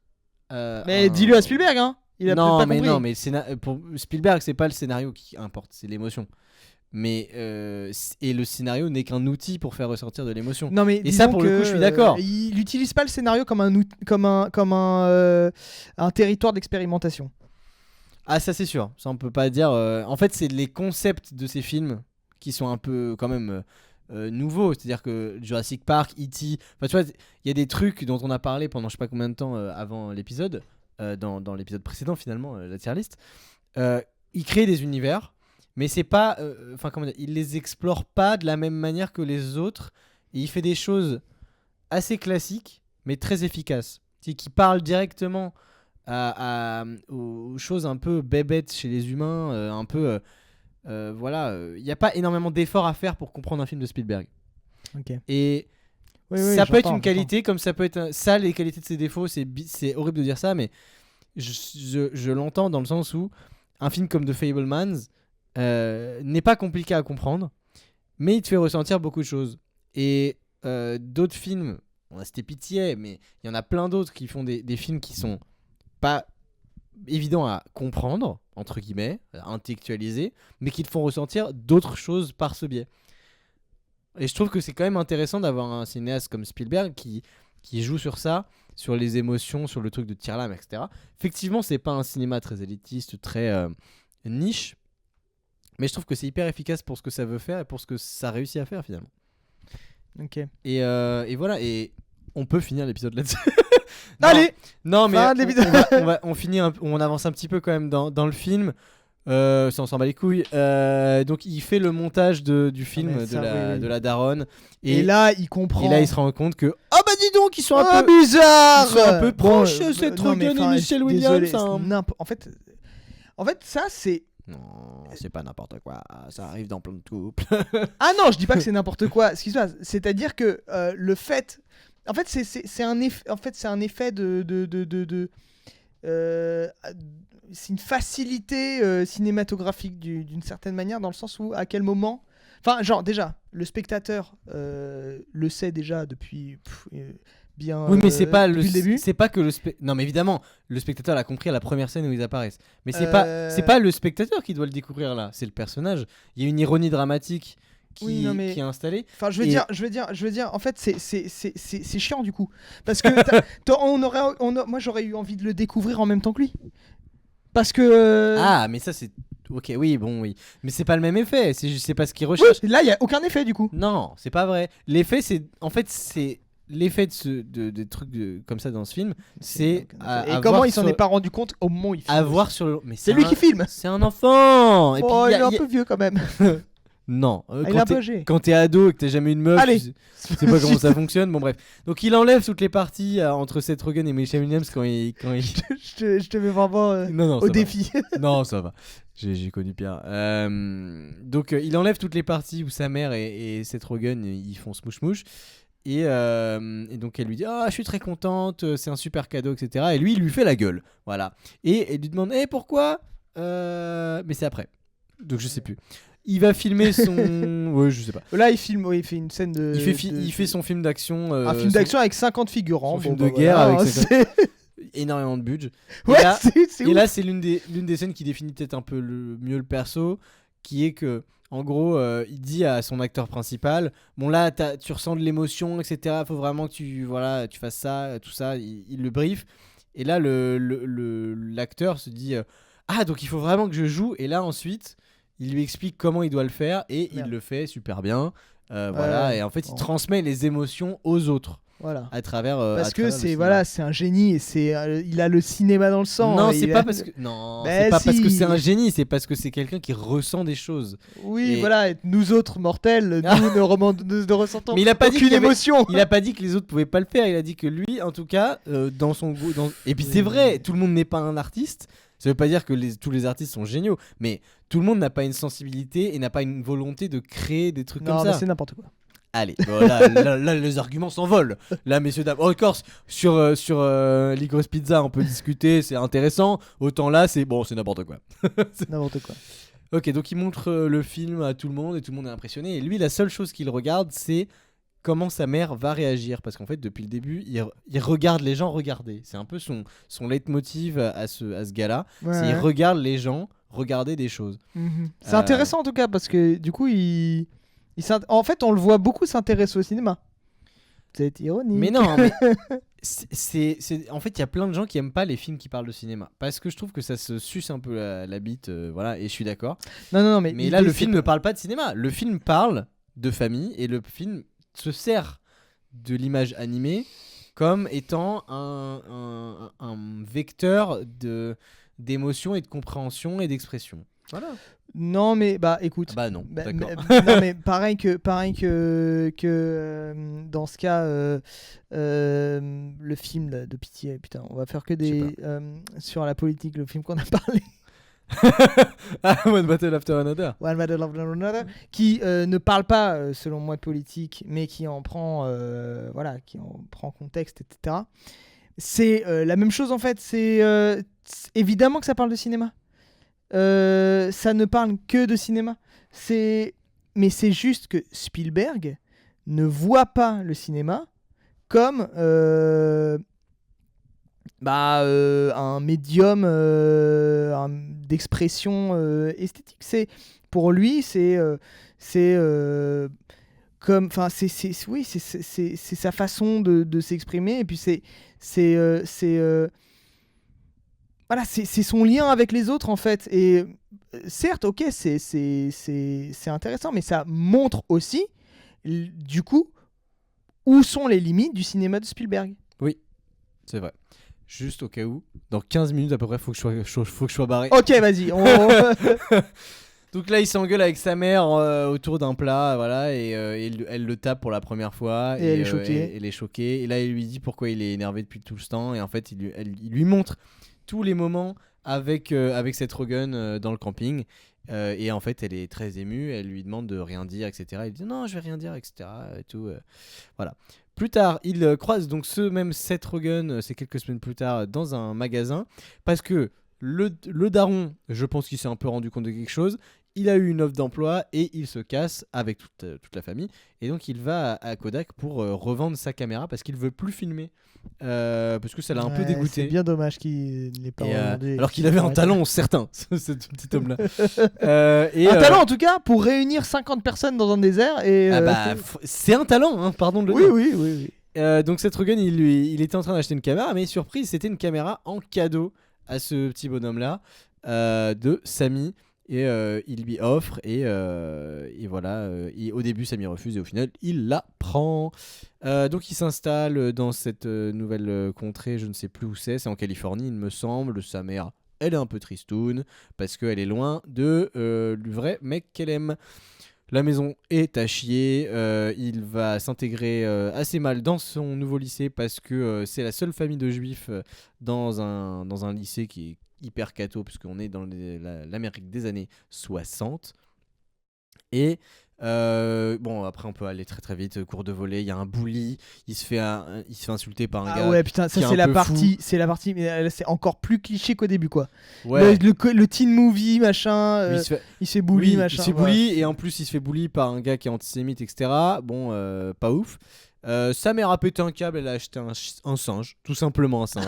Mais dis-le à Spielberg, hein. Il a peut-être pas compris. Non, mais pour Spielberg, c'est pas le scénario qui importe, c'est l'émotion. Mais et le scénario n'est qu'un outil pour faire ressortir de l'émotion. Non, mais et ça, pour le coup, je suis d'accord. Il n'utilise pas le scénario comme un territoire d'expérimentation. Ah, ça c'est sûr. Ça on peut pas dire. En fait, c'est les concepts de ces films qui sont un peu quand même nouveaux. C'est-à-dire que Jurassic Park, E.T. Enfin, tu vois, il y a des trucs dont on a parlé pendant je sais pas combien de temps avant l'épisode, dans l'épisode précédent finalement, la tier list. Il crée des univers, mais c'est pas. Enfin, comment dire, il les explore pas de la même manière que les autres. Et il fait des choses assez classiques, mais très efficaces. C'est qui parlent directement aux choses un peu bébêtes chez les humains, un peu voilà, il n'y a pas énormément d'efforts à faire pour comprendre un film de Spielberg. Et ça peut être une qualité comme ça peut être ça, les qualités de ses défauts, c'est horrible de dire ça, mais je l'entends dans le sens où un film comme The Fabelmans n'est pas compliqué à comprendre, mais il te fait ressentir beaucoup de choses. Et d'autres films, on a cité Pitié, mais il y en a plein d'autres qui font des films qui sont pas évidents à comprendre, entre guillemets, à intellectualiser, mais qui te font ressentir d'autres choses par ce biais. Et je trouve que c'est quand même intéressant d'avoir un cinéaste comme Spielberg qui joue sur ça, sur les émotions, sur le truc de tire-lame, etc. Effectivement, c'est pas un cinéma très élitiste, très niche, mais je trouve que c'est hyper efficace pour ce que ça veut faire et pour ce que ça réussit à faire finalement. Ok. Et voilà, et on peut finir l'épisode là-dessus. Allez. Non, mais on avance un petit peu quand même dans le film. Ça, on s'en bat les couilles. Donc il fait le montage du film de la daronne. Et là, il comprend. Et là, il se rend compte que bah dis donc, ils sont un peu bizarres. Ils sont un peu proches, Seth Rogen et Michelle Williams. Désolé, en fait, ça c'est. Non, c'est pas n'importe quoi. Ça arrive dans plein de couples. Ah non, je dis pas que c'est n'importe quoi. Ce qui se passe, c'est-à-dire que le fait. En fait, c'est un effet de c'est une facilité cinématographique d'une certaine manière, dans le sens où à quel moment, enfin genre déjà le spectateur le sait déjà depuis bien Oui, mais c'est pas depuis le début. c'est pas que non, mais évidemment, le spectateur l'a compris à la première scène où ils apparaissent. Mais c'est Euh, pas le spectateur qui doit le découvrir là, c'est le personnage. Il y a une ironie dramatique Oui, non, mais qui est installée. enfin, je veux Et- dire, en fait, c'est chiant du coup, parce que moi j'aurais eu envie de le découvrir en même temps que lui, parce que Ah, mais ça c'est OK, oui, bon, oui. Mais c'est pas le même effet, c'est pas ce qu'il oui, recherche. là il y a aucun effet du coup. Non, c'est pas vrai. L'effet c'est en fait c'est l'effet de trucs comme ça dans ce film, c'est Et comment il s'en est pas rendu compte au moment où il filme à aussi. voir sur le mais C'est lui qui filme. c'est un enfant. Et puis Oh, il y il est a- un peu vieux quand même. Non, Il est un peu âgé. quand t'es ado et que t'as jamais eu de meuf, Allez. tu sais pas comment ça fonctionne. Bon, bref. Donc, il enlève toutes les parties entre Seth Rogen et Michelle Williams quand il. je te mets vraiment Non, au ça va. défi. Non, ça va. J'ai connu pire. Donc, il enlève toutes les parties où sa mère et Seth Rogen ils font smouche-mouche. Et donc, elle lui dit ah, je suis très contente, c'est un super cadeau, etc. Et lui, il lui fait la gueule. Voilà. Et elle lui demande pourquoi Mais c'est après. Donc, je sais plus. Il va filmer son. Ouais, je sais pas. Là, il filme, il fait une scène de. Il fait son film d'action. un film d'action avec 50 figurants. son film Bon, de bah, guerre voilà, avec c'est- énormément de budget. Ouais, et là, c'est et ouf. là, c'est l'une des scènes qui définit peut-être un peu mieux le perso, qui est que, en gros, il dit à son acteur principal, bon là, tu ressens de l'émotion, etc. Faut vraiment que tu fasses ça, tout ça. Il le brief. Et là, l'acteur se dit, ah donc il faut vraiment que je joue. Et là, ensuite, il lui explique comment il doit le faire et Merde. il le fait super bien. Voilà. Et en fait, il transmet les émotions aux autres Voilà. à travers. Parce à que travers le c'est cinéma. c'est un génie et il a le cinéma dans le sang. Non, et c'est il pas a- parce que non, Bah c'est pas parce que si. c'est un génie, c'est parce que c'est quelqu'un qui ressent des choses. Oui, Et- voilà, et nous autres mortels, nous ne ressentons Mais il a pas dit aucune qu'il y avait- émotion. Il a pas dit que les autres pouvaient pas le faire, il a dit que lui, en tout cas, dans son goût, et puis c'est vrai, tout le monde n'est pas un artiste. Ça veut pas dire que tous les artistes sont géniaux, mais tout le monde n'a pas une sensibilité et n'a pas une volonté de créer des trucs Non, comme mais ça. c'est n'importe quoi. Allez, voilà, là, les arguments s'envolent. Là, messieurs, dames. Oh, encore sur Licorice Pizza, on peut discuter, c'est intéressant. Autant là, c'est n'importe quoi. N'importe quoi. Ok, donc il montre le film à tout le monde et tout le monde est impressionné. Et lui, la seule chose qu'il regarde, c'est comment sa mère va réagir. Parce qu'en fait, depuis le début, il regarde les gens regarder. C'est un peu son leitmotiv à ce gars-là. Ouais, C'est il regarde les gens regarder des choses. Mhm. C'est intéressant en tout cas parce que du coup, en fait, on le voit beaucoup s'intéresser au cinéma. C'est ironique. Mais non, mais en fait, il y a plein de gens qui aiment pas les films qui parlent de cinéma. Parce que je trouve que ça se suce un peu la bite. Voilà, et je suis d'accord. Non, mais Mais là, le film ne parle pas de cinéma. Le film parle de famille et le film se sert de l'image animée comme étant un vecteur d'émotion et de compréhension et d'expression. Voilà. Non, mais bah écoute. Ah bah non, d'accord. Non, mais pareil que dans ce cas, le film là, de pitié. Putain, on va faire que des sur la politique, le film qu'on a parlé. One Battle After Another. One Battle of Another, qui ne parle pas, selon moi, de politique, mais qui en prend, qui en prend contexte, etc. C'est la même chose en fait. C'est évidemment que ça parle de cinéma. Ça ne parle que de cinéma. Mais c'est juste que Spielberg ne voit pas le cinéma comme un médium d'expression esthétique. Pour lui, c'est comme, enfin, c'est sa façon de s'exprimer. Et puis voilà, c'est son lien avec les autres en fait. Et certes, ok, c'est intéressant, mais ça montre aussi, du coup, où sont les limites du cinéma de Spielberg. Oui, c'est vrai. Juste au cas où, dans 15 minutes à peu près, faut que je sois barré. Ok, vas-y. Donc là, il s'engueule avec sa mère autour d'un plat, voilà, et elle le tape pour la première fois. Et elle est choquée. Elle est choquée. Et là, il lui dit pourquoi il est énervé depuis tout ce temps. Et en fait, il lui montre tous les moments avec Seth Rogen dans le camping. Et en fait, elle est très émue. Elle lui demande de rien dire, etc. Il dit non, je vais rien dire, etc. Et tout, voilà. Plus tard, il croise donc ce même Seth Rogen, c'est quelques semaines plus tard, dans un magasin, parce que le daron, je pense qu'il s'est un peu rendu compte de quelque chose, il a eu une offre d'emploi et il se casse avec toute la famille, et donc il va à Kodak pour revendre sa caméra parce qu'il veut plus filmer, parce que ça l'a un peu dégoûté. C'est bien dommage qu'il n'ait pas revendu. Alors qu'il avait un talent certain, ce petit homme-là. Un talent en tout cas pour réunir 50 personnes dans un désert et. C'est un talent, hein, pardon de le dire. Oui. Donc Seth Rogen, il était en train d'acheter une caméra, mais surprise, c'était une caméra en cadeau à ce petit bonhomme-là de Samy. Et il lui offre et voilà. Au début, Samy refuse et au final, il la prend. Donc il s'installe dans cette nouvelle contrée, je ne sais plus où c'est en Californie, il me semble. Sa mère, elle est un peu tristoune parce qu'elle est loin de le vrai mec qu'elle aime. La maison est à chier, il va s'intégrer assez mal dans son nouveau lycée parce que c'est la seule famille de juifs dans un lycée qui est hyper catho, puisqu'on est dans l'Amérique des années 60. Et après on peut aller très très vite. Cours de volley, il y a un bully, il se fait insulter par un gars. Ah ouais, putain, ça c'est la partie, mais c'est encore plus cliché qu'au début quoi. Ouais. Le teen movie machin, il se fait bully machin. Il se fait bully, et en plus il se fait bully par un gars qui est antisémite, etc. Bon, pas ouf. Sa mère a pété un câble, elle a acheté un singe, tout simplement un singe.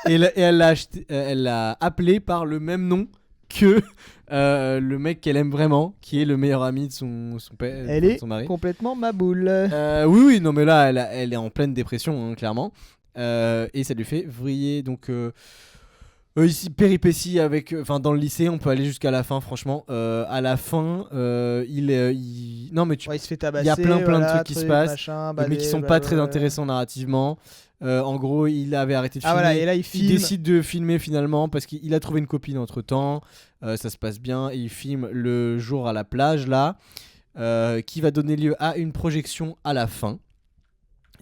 et elle l'a appelé par le même nom que le mec qu'elle aime vraiment, qui est le meilleur ami de son père, son mari. Elle est complètement ma boule. Oui, non mais là, elle est en pleine dépression, hein, clairement. Et ça lui fait vriller, donc... ici, péripéties dans le lycée, on peut aller jusqu'à la fin, franchement. À la fin, non mais il se fait tabasser. Il y a plein de trucs qui se passent, mais qui sont pas très intéressants narrativement. En gros, il avait arrêté de filmer. Et là, il décide de filmer finalement parce qu'il a trouvé une copine entre temps. Ça se passe bien et il filme le jour à la plage là, qui va donner lieu à une projection à la fin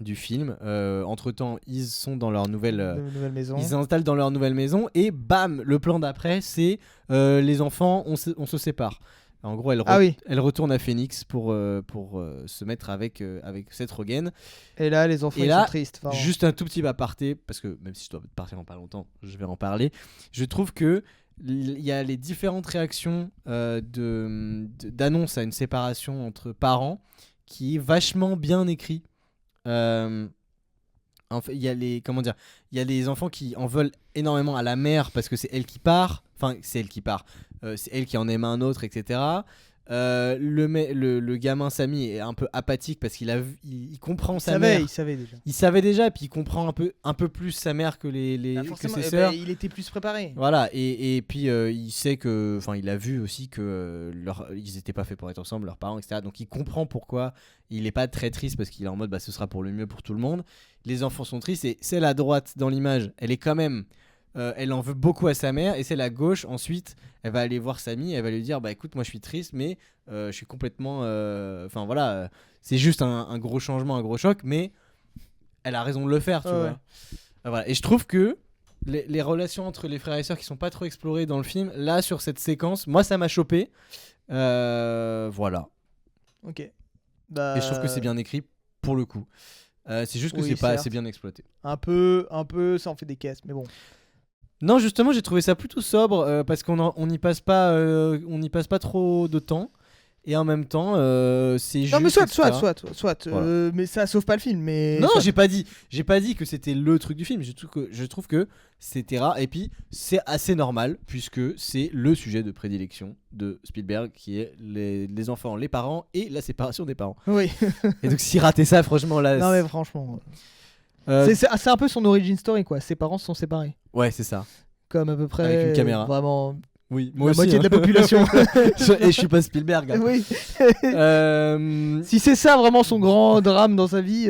du film. Entre temps, ils sont dans leur nouvelle maison. Ils s'installent dans leur nouvelle maison et bam, le plan d'après, c'est les enfants, on se sépare. En gros, elle retourne à Phoenix pour se mettre avec Seth Rogen. Et là, les enfants ils sont tristes. Juste un tout petit aparté, parce que même si je dois partir en pas longtemps, je vais en parler. Je trouve que il y a les différentes réactions d'annonce à une séparation entre parents qui est vachement bien écrit. En fait, il y a les enfants qui en veulent énormément à la mère parce que c'est elle qui part. Enfin, c'est elle qui part. C'est elle qui en aime un autre, etc. Le gamin Samy est un peu apathique parce qu'il comprend sa mère. Il savait déjà. Il savait déjà, puis il comprend un peu plus sa mère que que ses sœurs. Il était plus préparé. Voilà, et puis il sait que, il a vu aussi que ils étaient pas faits pour être ensemble, leurs parents, etc. Donc il comprend pourquoi il est pas très triste parce qu'il est en mode ce sera pour le mieux pour tout le monde. Les enfants sont tristes et celle à droite dans l'image, elle est quand même. Elle en veut beaucoup à sa mère, et celle à gauche ensuite elle va aller voir Samy, elle va lui dire écoute, moi je suis triste mais je suis complètement c'est juste un gros changement, un gros choc, mais elle a raison de le faire, tu vois. Voilà. Et je trouve que les relations entre les frères et sœurs qui sont pas trop explorées dans le film, là sur cette séquence, moi ça m'a chopé. Voilà. Ok. Et je trouve que c'est bien écrit pour le coup. C'est juste que c'est pas assez bien exploité. Un peu, ça en fait des caisses, mais bon. Non, justement, j'ai trouvé ça plutôt sobre parce qu'on n'y passe pas trop de temps. Et en même temps, c'est juste. Non, mais soit. Voilà. Mais ça sauve pas le film. Mais non, j'ai pas dit que c'était le truc du film. Je trouve que c'était rare. Et puis, c'est assez normal puisque c'est le sujet de prédilection de Spielberg qui est les enfants, les parents et la séparation des parents. Oui. Et donc, s'il ratait ça, franchement, là. Non, mais franchement. C'est un peu son origin story, quoi. Ses parents se sont séparés. Ouais, c'est ça. Comme à peu près. Avec une caméra. Vraiment. Oui, moi la aussi, moitié de la population. Et je suis pas Spielberg. Hein. Oui. Si c'est ça vraiment son grand drame dans sa vie.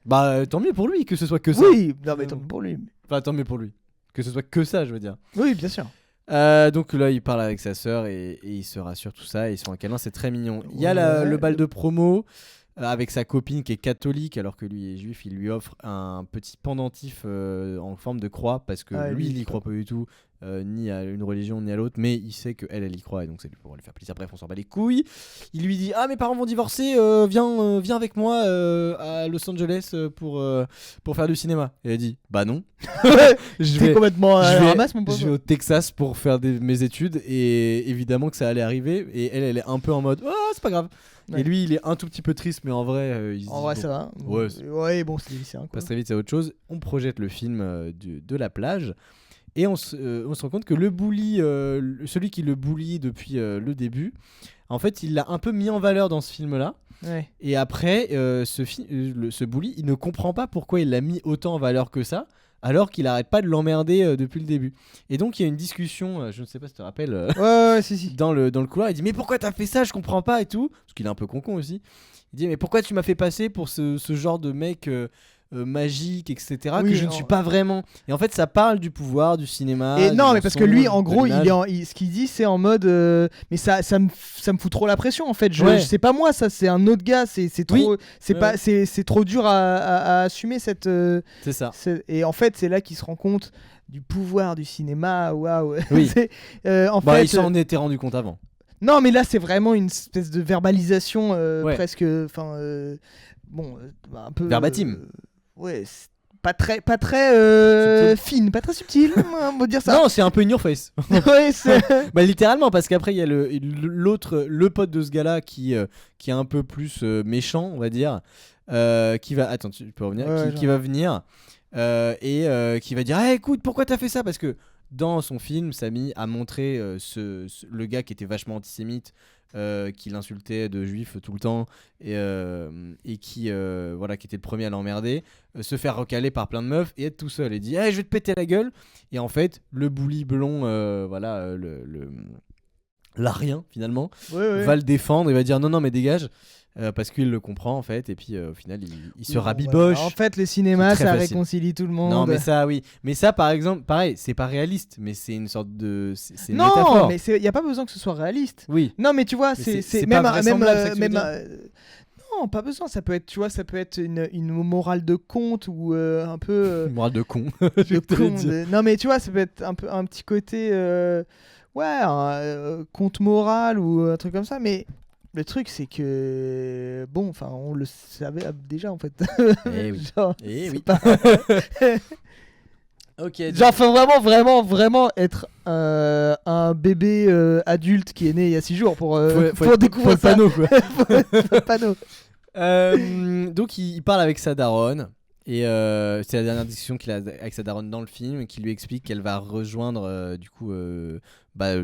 Tant mieux pour lui que ce soit que ça. Oui, non mais tant mieux pour lui. Enfin, tant mieux pour lui. Que ce soit que ça, je veux dire. Oui, bien sûr. Donc là, il parle avec sa sœur et il se rassure, tout ça. Et ils sont un câlin, c'est très mignon. Il y a le bal de promo avec sa copine qui est catholique alors que lui est juif. Il lui offre un petit pendentif en forme de croix parce que lui il y croit pas du tout ni à une religion ni à l'autre, mais il sait qu'elle y croit et donc c'est pour lui faire plaisir. Bref, on s'en bat les couilles. Il lui dit mes parents vont divorcer, viens avec moi à Los Angeles pour faire du cinéma. Et elle dit bah non. C'est complètement ramasse, mon pauvre. Je vais au Texas pour faire mes études et évidemment que ça allait arriver et elle est un peu en mode c'est pas grave. Ouais. Et lui il est un tout petit peu triste mais en vrai il se En dit, vrai, bon, ça va. Ouais, Bon, c'est lycéen, quoi. passe très vite, c'est autre chose. On projette le film de la plage et on se rend compte que le bully, celui qui le bully depuis le début, en fait, il l'a un peu mis en valeur dans ce film-là. Ouais. Et après, ce bully, il ne comprend pas pourquoi il l'a mis autant en valeur que ça, alors qu'il arrête pas de l'emmerder depuis le début. Et donc, il y a une discussion, je ne sais pas si tu te rappelles, Ouais, si. dans le couloir. Il dit mais pourquoi t'as fait ça, je comprends pas et tout, parce qu'il est un peu con aussi. Il dit mais pourquoi tu m'as fait passer pour ce genre de mec magique, etc. Oui, que je ne suis pas vraiment. Et en fait, ça parle du pouvoir, du cinéma. Et non, mais parce que lui, en de gros, l'image. ce qu'il dit, c'est en mode. Mais ça me fout trop la pression, en fait. Ouais. C'est pas moi, ça, c'est un autre gars. C'est trop. Oui. C'est Ouais, pas. ouais. C'est trop dur à assumer cette. C'est ça. Et en fait, c'est là qu'il se rend compte du pouvoir du cinéma. Waouh. Oui. En Bah, fait. il s'en était rendu compte avant. Non, mais là, c'est vraiment une espèce de verbalisation Ouais. presque. Enfin. Bon, un peu. Verbatim. Ouais. Pas très fine, pas très subtile, on va dire ça. Non, c'est un peu in your face. Ouais, Bah littéralement, parce qu'après il y a le pote de ce gars-là qui est un peu plus méchant, on va dire, qui va attends, tu peux revenir, qui va venir et qui va dire écoute, pourquoi t'as fait ça, parce que dans son film, Samy a montré le gars qui était vachement antisémite, qui l'insultait de juif tout le temps et qui était le premier à l'emmerder, se faire recaler par plein de meufs et être tout seul et dit je vais te péter la gueule. Et en fait le bully blond l'arien finalement va le défendre et va dire non mais dégage, parce qu'il le comprend en fait, et puis au final il se rabiboche. En fait, le cinéma, C'est ça très facile. réconcilie tout le monde. Non mais ça oui, mais ça par exemple pareil, c'est pas réaliste, mais c'est une sorte de c'est une non, métaphore. mais il y a pas besoin que ce soit réaliste. Oui. Non, mais tu vois, Mais c'est pas même vraisemblable, ça que tu veux même non, pas besoin. Ça peut être, tu vois, ça peut être une morale de conte ou un peu Morale de con. de con. Non, mais tu vois, ça peut être un peu un petit côté conte moral ou un truc comme ça, mais. Le truc, c'est que bon, enfin, on le savait déjà en fait. Eh oui. Genre, Eh oui. pas... Ok. Genre, faut vraiment être un bébé adulte qui est né il y a 6 jours pour découvrir faut ça. le panneau, quoi. Faut le panneau. Donc il parle avec sa daronne et c'est la dernière discussion qu'il a avec sa daronne dans le film, qui lui explique qu'elle va rejoindre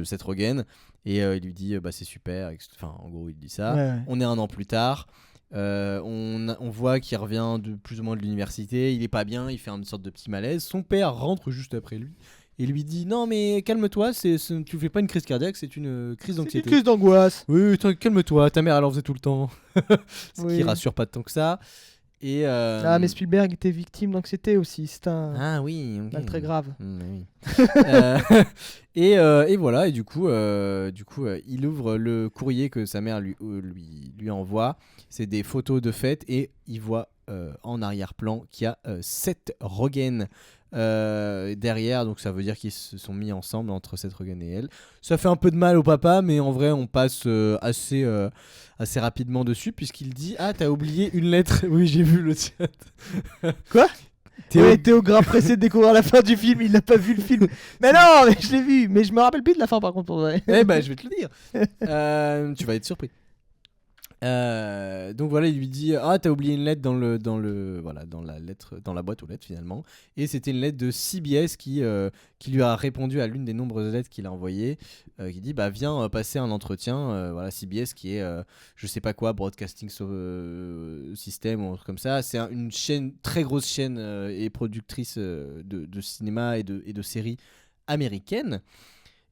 Seth Rogen, et il lui dit c'est super, enfin en gros il dit ça. Ouais. On est 1 an plus tard. On voit qu'il revient plus ou moins de l'université, il est pas bien, il fait une sorte de petit malaise. Son père rentre juste après lui et lui dit non mais calme-toi, tu fais pas une crise cardiaque, c'est une crise C'est une d'anxiété. crise d'angoisse. Oui, calme-toi, ta mère elle en faisait tout le temps. Ce Oui. qui rassure pas tant que ça. Et Ah, mais Spielberg était victime d'anxiété aussi, c'est un Ah oui, ok. mal très grave. Oui. Et voilà, et du coup, il ouvre le courrier que sa mère lui envoie. C'est des photos de fête et il voit en arrière-plan qu'il y a Seth Rogen derrière, donc ça veut dire qu'ils se sont mis ensemble entre Seth Rogen et elle. Ça fait un peu de mal au papa, mais en vrai on passe assez rapidement dessus, puisqu'il dit t'as oublié une lettre. Oui, j'ai vu le chat. Quoi? Théo grave pressé de découvrir la fin du film, il n'a pas vu le film. Mais non, mais je l'ai vu, mais je me rappelle plus de la fin par contre pour vrai. Eh ben je vais te le dire. Tu vas être surpris. Donc voilà, il lui dit t'as oublié une lettre dans la boîte aux lettres finalement, et c'était une lettre de CBS qui lui a répondu à l'une des nombreuses lettres qu'il a envoyées, qui dit viens passer un entretien. Voilà, CBS qui est je sais pas quoi, Broadcasting System ou un truc comme ça. C'est une chaîne, très grosse chaîne et productrice de cinéma et de séries américaines.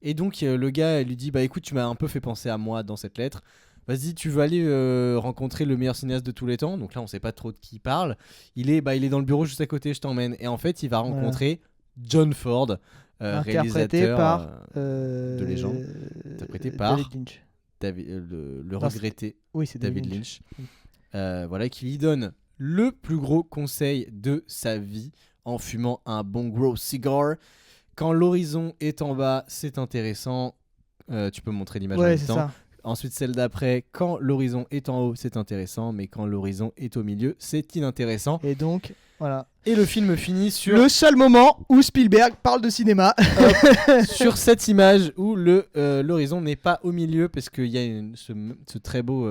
Et donc le gars lui dit écoute, tu m'as un peu fait penser à moi dans cette lettre. Vas-y, tu veux aller rencontrer le meilleur cinéaste de tous les temps. Donc là, on sait pas trop de qui il parle. Il est dans le bureau juste à côté, je t'emmène. Et en fait, il va rencontrer John Ford, interprété réalisateur par de Légende, interprété par David Lynch. le regretté Oui, c'est David Lynch. Voilà, qui lui donne le plus gros conseil de sa vie en fumant un bon gros cigar, Quand l'horizon est en bas, c'est intéressant. Tu peux montrer l'image en Ouais, même c'est temps. ça. Ensuite, celle d'après, quand l'horizon est en haut, c'est intéressant, mais quand l'horizon est au milieu, c'est inintéressant. Et donc, voilà. Et le film finit sur, Le seul moment où Spielberg parle de cinéma. sur cette image où l'horizon n'est pas au milieu, parce qu'il y a ce très beau...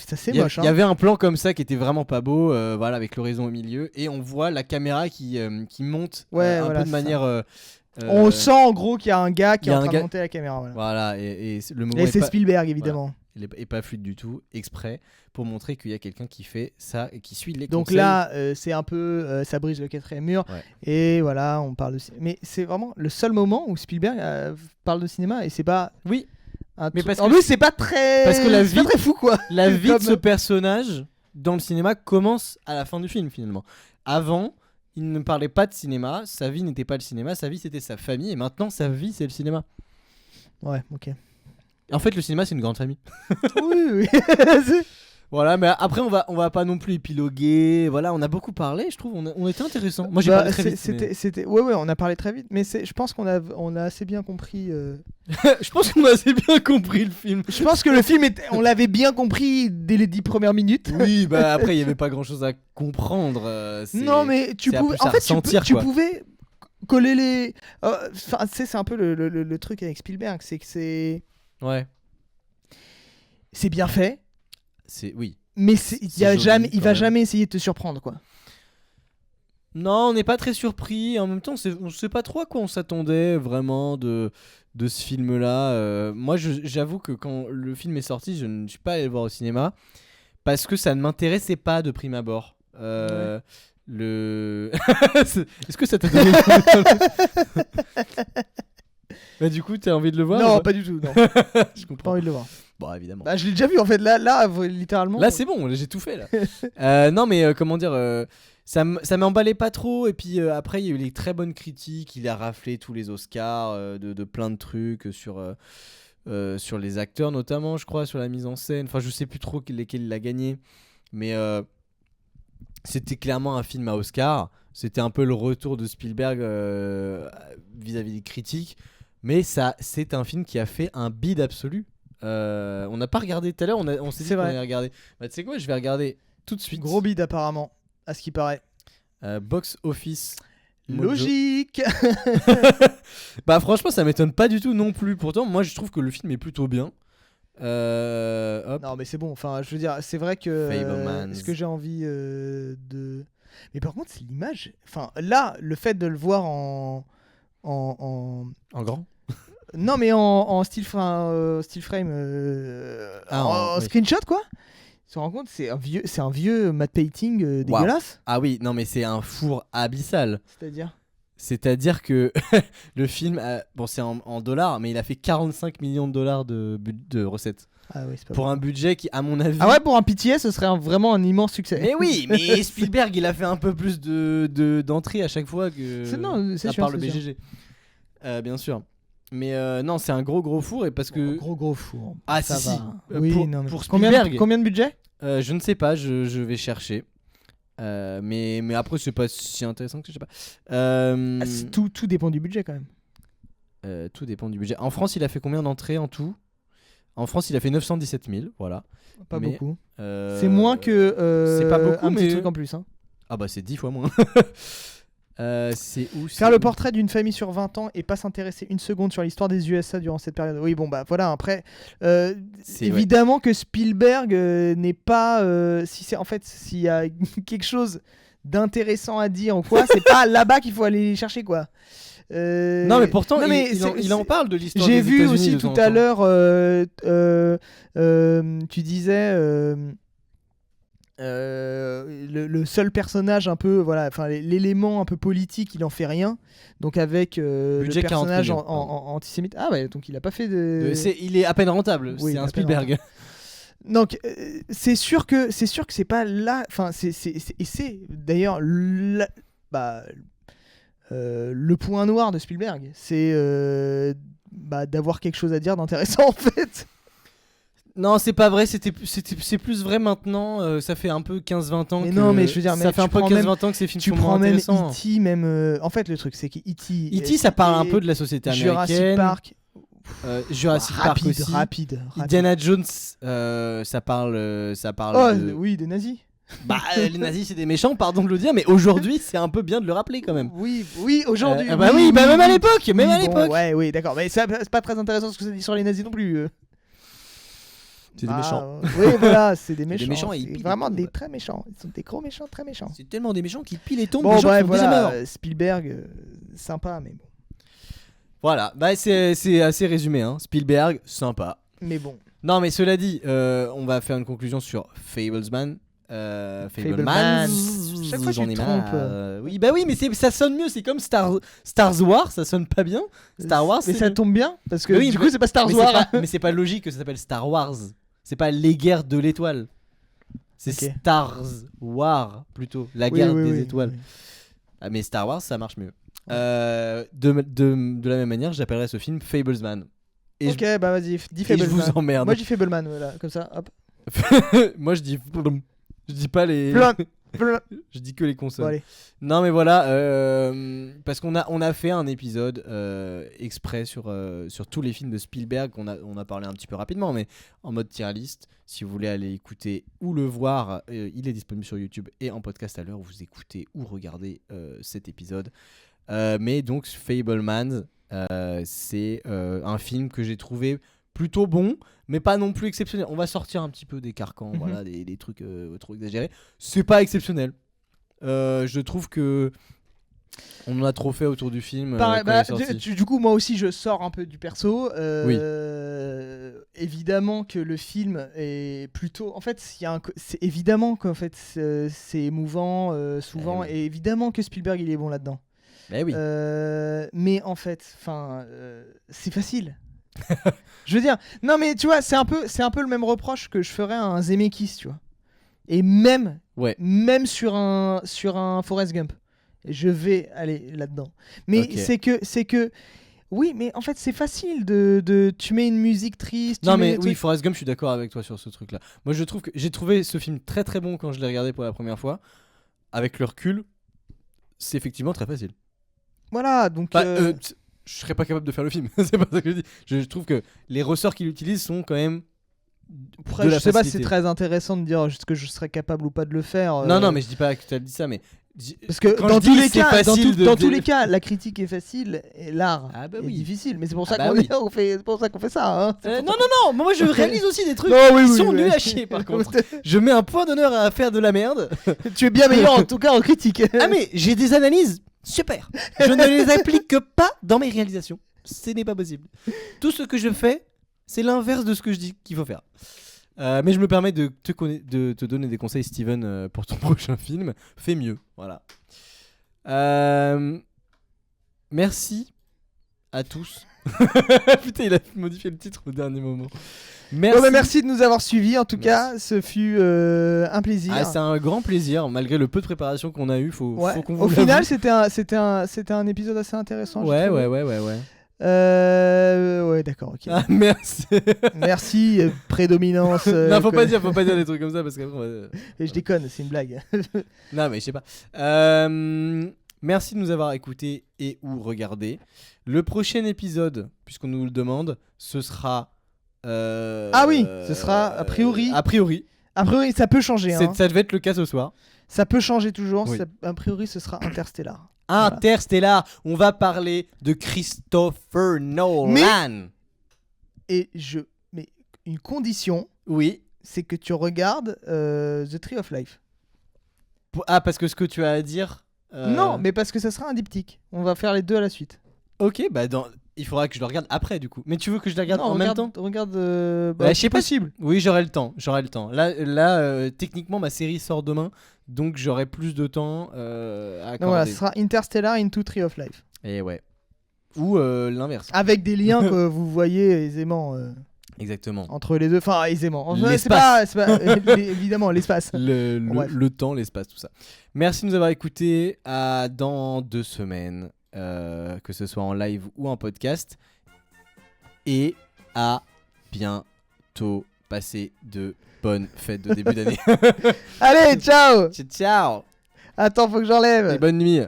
Ça, c'est il y a- moche. il y avait un plan comme ça qui était vraiment pas beau, voilà, avec l'horizon au milieu, et on voit la caméra qui monte Ouais, un voilà, peu de c'est ça. manière... On sent en gros qu'il y a un gars qui il y est a en un train gars- de monter la caméra. Voilà. Voilà, et le moment Et est c'est pas- Spielberg, évidemment. il est pas fluide du tout, exprès, pour montrer qu'il y a quelqu'un qui fait ça et qui suit les Donc conseils. là, c'est un peu. Ça brise le quatrième mur. Ouais. Et voilà, on parle de cinéma. Mais c'est vraiment le seul moment où Spielberg parle de cinéma. Et c'est pas. Oui, Mais parce En que- plus, c'est pas très. parce que la c'est pas vie- très fou, quoi. la vie Comme- de ce personnage dans le cinéma commence à la fin du film finalement. Avant, il ne parlait pas de cinéma, sa vie n'était pas le cinéma, sa vie c'était sa famille, et maintenant sa vie c'est le cinéma. Ouais, ok. En fait, le cinéma c'est une grande famille. Oui, oui. Voilà, mais après on va pas non plus épiloguer. Voilà, on a beaucoup parlé, je trouve, on était intéressant. Moi j'ai Bah, parlé très vite. c'était. Ouais, on a parlé très vite. Mais je pense qu'on a assez bien compris. Je pense qu'on a assez bien compris le film. Je pense que le film on l'avait bien compris dès les 10 premières minutes. Oui, bah après il y avait pas grand chose à comprendre. Non, mais tu c'est à pouvais. plus à En fait, ressentir, tu quoi. pouvais coller les. Enfin, tu sais, c'est un peu le truc avec Spielberg, c'est que Ouais, c'est bien fait, oui. mais C'est il va joli, quand va même. jamais essayer de te surprendre, quoi. Non, on n'est pas très surpris. En même temps, on sait pas trop à quoi on s'attendait vraiment de ce film-là. Moi, j'avoue que quand le film est sorti, je ne suis pas allé le voir au cinéma parce que ça ne m'intéressait pas de prime abord. Est-ce que ça t'a donné Bah, du coup, t'as envie de le voir ou Non, pas du tout. Non, Je pas comprends. envie de le voir. Bon, évidemment. Bah, je l'ai déjà vu en fait. Là, littéralement. Là, c'est bon, j'ai tout fait là. Non, mais comment dire, ça m'emballait pas trop. Et puis après, il y a eu les très bonnes critiques. Il a raflé tous les Oscars de plein de trucs sur les acteurs, notamment, je crois, sur la mise en scène. Enfin, je sais plus trop lesquels il a gagné. Mais c'était clairement un film à Oscar. C'était un peu le retour de Spielberg vis-à-vis des critiques. Mais c'est un film qui a fait un bide absolu. On n'a pas regardé tout à l'heure, on s'est dit C'est qu'on vrai. allait regarder. Bah, tu sais quoi, je vais regarder tout de suite. Gros bide apparemment, à ce qui paraît. Box Office. Mojo. Logique. Bah franchement, ça m'étonne pas du tout non plus. Pourtant, moi, je trouve que le film est plutôt bien. Hop. Non, mais c'est bon. Enfin, je veux dire, c'est vrai que Fablemans. ce que j'ai envie de. Mais par contre, c'est l'image. Enfin, là, le fait de le voir en En grand. non, mais en still frame, en oui. screenshot, quoi. Tu te rends compte, c'est un vieux matte painting dégueulasse. Ah oui, non, mais c'est un four abyssal. C'est-à-dire que le film, bon, c'est en dollars, mais il a fait 45 millions de dollars de recettes. Ah oui, c'est pas Pour bon. un budget qui, à mon avis. Ah ouais, pour un pitié, ce serait vraiment un immense succès. Mais oui, mais Spielberg, il a fait un peu plus d'entrées à chaque fois que. C'est à sûr, part le c'est sûr. BGG. Bien sûr. Mais non, c'est un gros four et parce que. Gros four. Ah, ça si, va. si. Oui, non, mais pour combien Spielberg. de budget Je ne sais pas, je vais chercher. Mais après, c'est pas si intéressant que je sais pas. Tout dépend du budget quand même. Tout dépend du budget. En France, il a fait combien d'entrées en tout? En France, il a fait 917 000, voilà. Pas Mais, beaucoup. C'est moins que c'est pas beaucoup, un petit mais- truc en plus. Hein. Ah bah c'est 10 fois moins. C'est où Faire le portrait d'une famille sur 20 ans et pas s'intéresser une seconde sur l'histoire des USA durant cette période. Oui, bon, bah voilà, après, évidemment que Spielberg n'est pas. En fait, s'il y a quelque chose d'intéressant à dire ou quoi, c'est pas là-bas qu'il faut aller chercher, quoi. Non, mais pourtant, non, mais il en parle de l'histoire J'ai des vu États-Unis aussi de tout temps en à temps. l'heure, tu disais le seul personnage un peu, voilà, enfin l'élément un peu politique, il en fait rien. Donc avec Budget le 40 personnage millions, antisémite. Ah ouais, donc il a pas fait de. Il est à peine rentable, Oui, c'est à un peine Spielberg. Donc c'est sûr que c'est pas là. Enfin et c'est d'ailleurs le point noir de Spielberg, c'est d'avoir quelque chose à dire d'intéressant en fait. Non, c'est pas vrai, c'est plus vrai maintenant, ça fait un peu 15-20 ans Mais que... non, mais je veux dire, ça fait un peu 15-20 ans que ces films tu sont prends moins même intéressants. E.T. même. En fait, le truc, c'est que E.T. E.T. ça parle un peu de la société Jurassic américaine. Park. Jurassic Park aussi. Rapide. Indiana Jones, ça parle Oh, de... oui, des nazis. Bah, les nazis c'est des méchants, pardon de le dire, mais aujourd'hui c'est un peu bien de le rappeler quand même. Oui, aujourd'hui. Bah oui, bah même à l'époque, même à bon, l'époque. Ouais, oui, d'accord. Mais ça, c'est pas très intéressant ce que ça dit sur les nazis non plus. C'est des méchants. Oui, voilà, c'est des méchants. Des méchants et ils C'est pillent vraiment les tombes. des très méchants. Ils sont des gros méchants, très méchants. C'est tellement des méchants qui pillent les tombes Bon, des gens bref, qui sont déjà morts. voilà, Spielberg, sympa, mais bon. Voilà, bah c'est assez résumé, hein. Spielberg, sympa. Mais bon. Non, mais cela dit, on va faire une conclusion sur Fablesman. Fableman. Chaque fois, j'en tu ai te marre. trompes. Oui, bah oui, mais ça sonne mieux. C'est comme Star Wars, ça sonne pas bien. Star Wars, Mais c'est ça mieux. tombe bien, parce que Mais oui, du mais- coup, c'est pas Star mais Wars. mais c'est pas logique que ça s'appelle Star Wars. C'est pas les guerres de l'étoile. C'est Ok. Star Wars plutôt, la Oui, guerre oui, des oui, étoiles. oui. Ah, mais Star Wars, ça marche mieux. De la même manière, j'appellerais ce film Fablesman. Et Ok, bah vas-y, dis je vous Fableman. emmerde. Moi, je dis Fableman, voilà, comme ça, hop. Moi, je dis. Je dis pas les. Blum. Je dis que les consonnes. Bon, allez. Non, mais voilà, parce qu'on a fait un épisode exprès sur tous les films de Spielberg. On a parlé un petit peu rapidement, mais en mode tier list. Si vous voulez aller écouter ou le voir, il est disponible sur YouTube et en podcast à l'heure où vous écoutez ou regardez cet épisode. Mais donc, Fableman, c'est un film que j'ai trouvé plutôt bon, mais pas non plus exceptionnel. On va sortir un petit peu des carcans, voilà, des trucs trop exagérés. C'est pas exceptionnel. Je trouve que on en a trop fait autour du film. Pareil, quand il est sorti. du coup, moi aussi, je sors un peu du perso. Oui. Évidemment que le film est plutôt. En fait, c'est évidemment qu'en fait, c'est émouvant souvent, oui. et évidemment que Spielberg il est bon là-dedans. Bah oui. Mais en fait, c'est facile. Je veux dire, non mais tu vois, c'est un peu le même reproche que je ferais à un Zemeckis, tu vois. Et même sur un Forrest Gump, je vais aller là-dedans. Mais Ok. c'est que oui, mais en fait c'est facile de tu mets une musique triste. Non tu mets mais des oui, trucs- Forrest Gump, je suis d'accord avec toi sur ce truc-là. Moi, je trouve que j'ai trouvé ce film très très bon quand je l'ai regardé pour la première fois. Avec le recul, c'est effectivement très facile. Voilà, donc Je serais pas capable de faire le film. C'est pas ça que je dis. Je trouve que les ressorts qu'il utilise sont quand même. après, de je la sais pas si c'est facilité. très intéressant de dire est-ce que je serais capable ou pas de le faire. Non, mais je dis pas que tu as dit ça, mais. Parce que quand dans je tous dis les c'est cas, facile de- dans tous les cas, la critique est facile et l'art Ah bah est oui. difficile. Mais c'est pour ça Ah bah qu'on oui. c'est pour ça qu'on fait ça. Hein. C'est pour ça Non, moi je réalise aussi des trucs Non, oui, qui oui, sont oui. nuls à chier par contre. Je mets un point d'honneur à faire de la merde. Tu es bien meilleur en tout cas en critique. Ah mais j'ai des analyses super. Je ne les applique pas dans mes réalisations. Ce n'est pas possible. Tout ce que je fais, c'est l'inverse de ce que je dis qu'il faut faire. Mais je me permets de te donner des conseils, Steven, pour ton prochain film. Fais mieux, voilà. Merci à tous. Putain, il a modifié le titre au dernier moment. Merci. Bon, bah, merci de nous avoir suivis. En tout cas, ce fut un plaisir. Ah, c'est un grand plaisir, malgré le peu de préparation qu'on a eu. Faut qu'on vous Au final, l'avoue. c'était un épisode assez intéressant. j'ai Ouais. trouvé. Ouais, d'accord, ok. Ah, merci. Merci, prédominance. Non, faut pas dire des trucs comme ça parce qu'après. Et je déconne, c'est une blague. Non, mais je sais pas. Merci de nous avoir écoutés et ou regardés. Le prochain épisode, puisqu'on nous le demande, ce sera. Ah oui, ce sera a priori. A priori. A priori, ça peut changer. Hein. Ça devait être le cas ce soir. Ça peut changer toujours. Oui. A priori, ce sera Interstellar. Interstellar. On va parler de Christopher Nolan. Et mais une condition, Oui. c'est que tu regardes The Tree of Life. Ah, parce que ce que tu as à dire. Non, mais parce que ça sera un diptyque. On va faire les deux à la suite. Ok, bah il faudra que je le regarde après du coup. Mais tu veux que je le regarde en même temps? Regarde. Bah, je sais pas. possible. Oui, j'aurai le temps. Là, techniquement, ma série sort demain, donc j'aurai plus de temps à accorder. Donc voilà, ce sera Interstellar into Tree of Life. Et ouais. Ou l'inverse. Avec des liens que vous voyez aisément Exactement. entre les deux. Enfin, aisément. Enfin, L'espace. c'est pas évidemment l'espace. Bref. Le temps, l'espace, tout ça. Merci de nous avoir écoutés. À dans 2 semaines, que ce soit en live ou en podcast. Et à bientôt. passez de bonnes fêtes de début d'année. Allez, ciao. Ciao. Attends, faut que j'enlève. Et bonne nuit.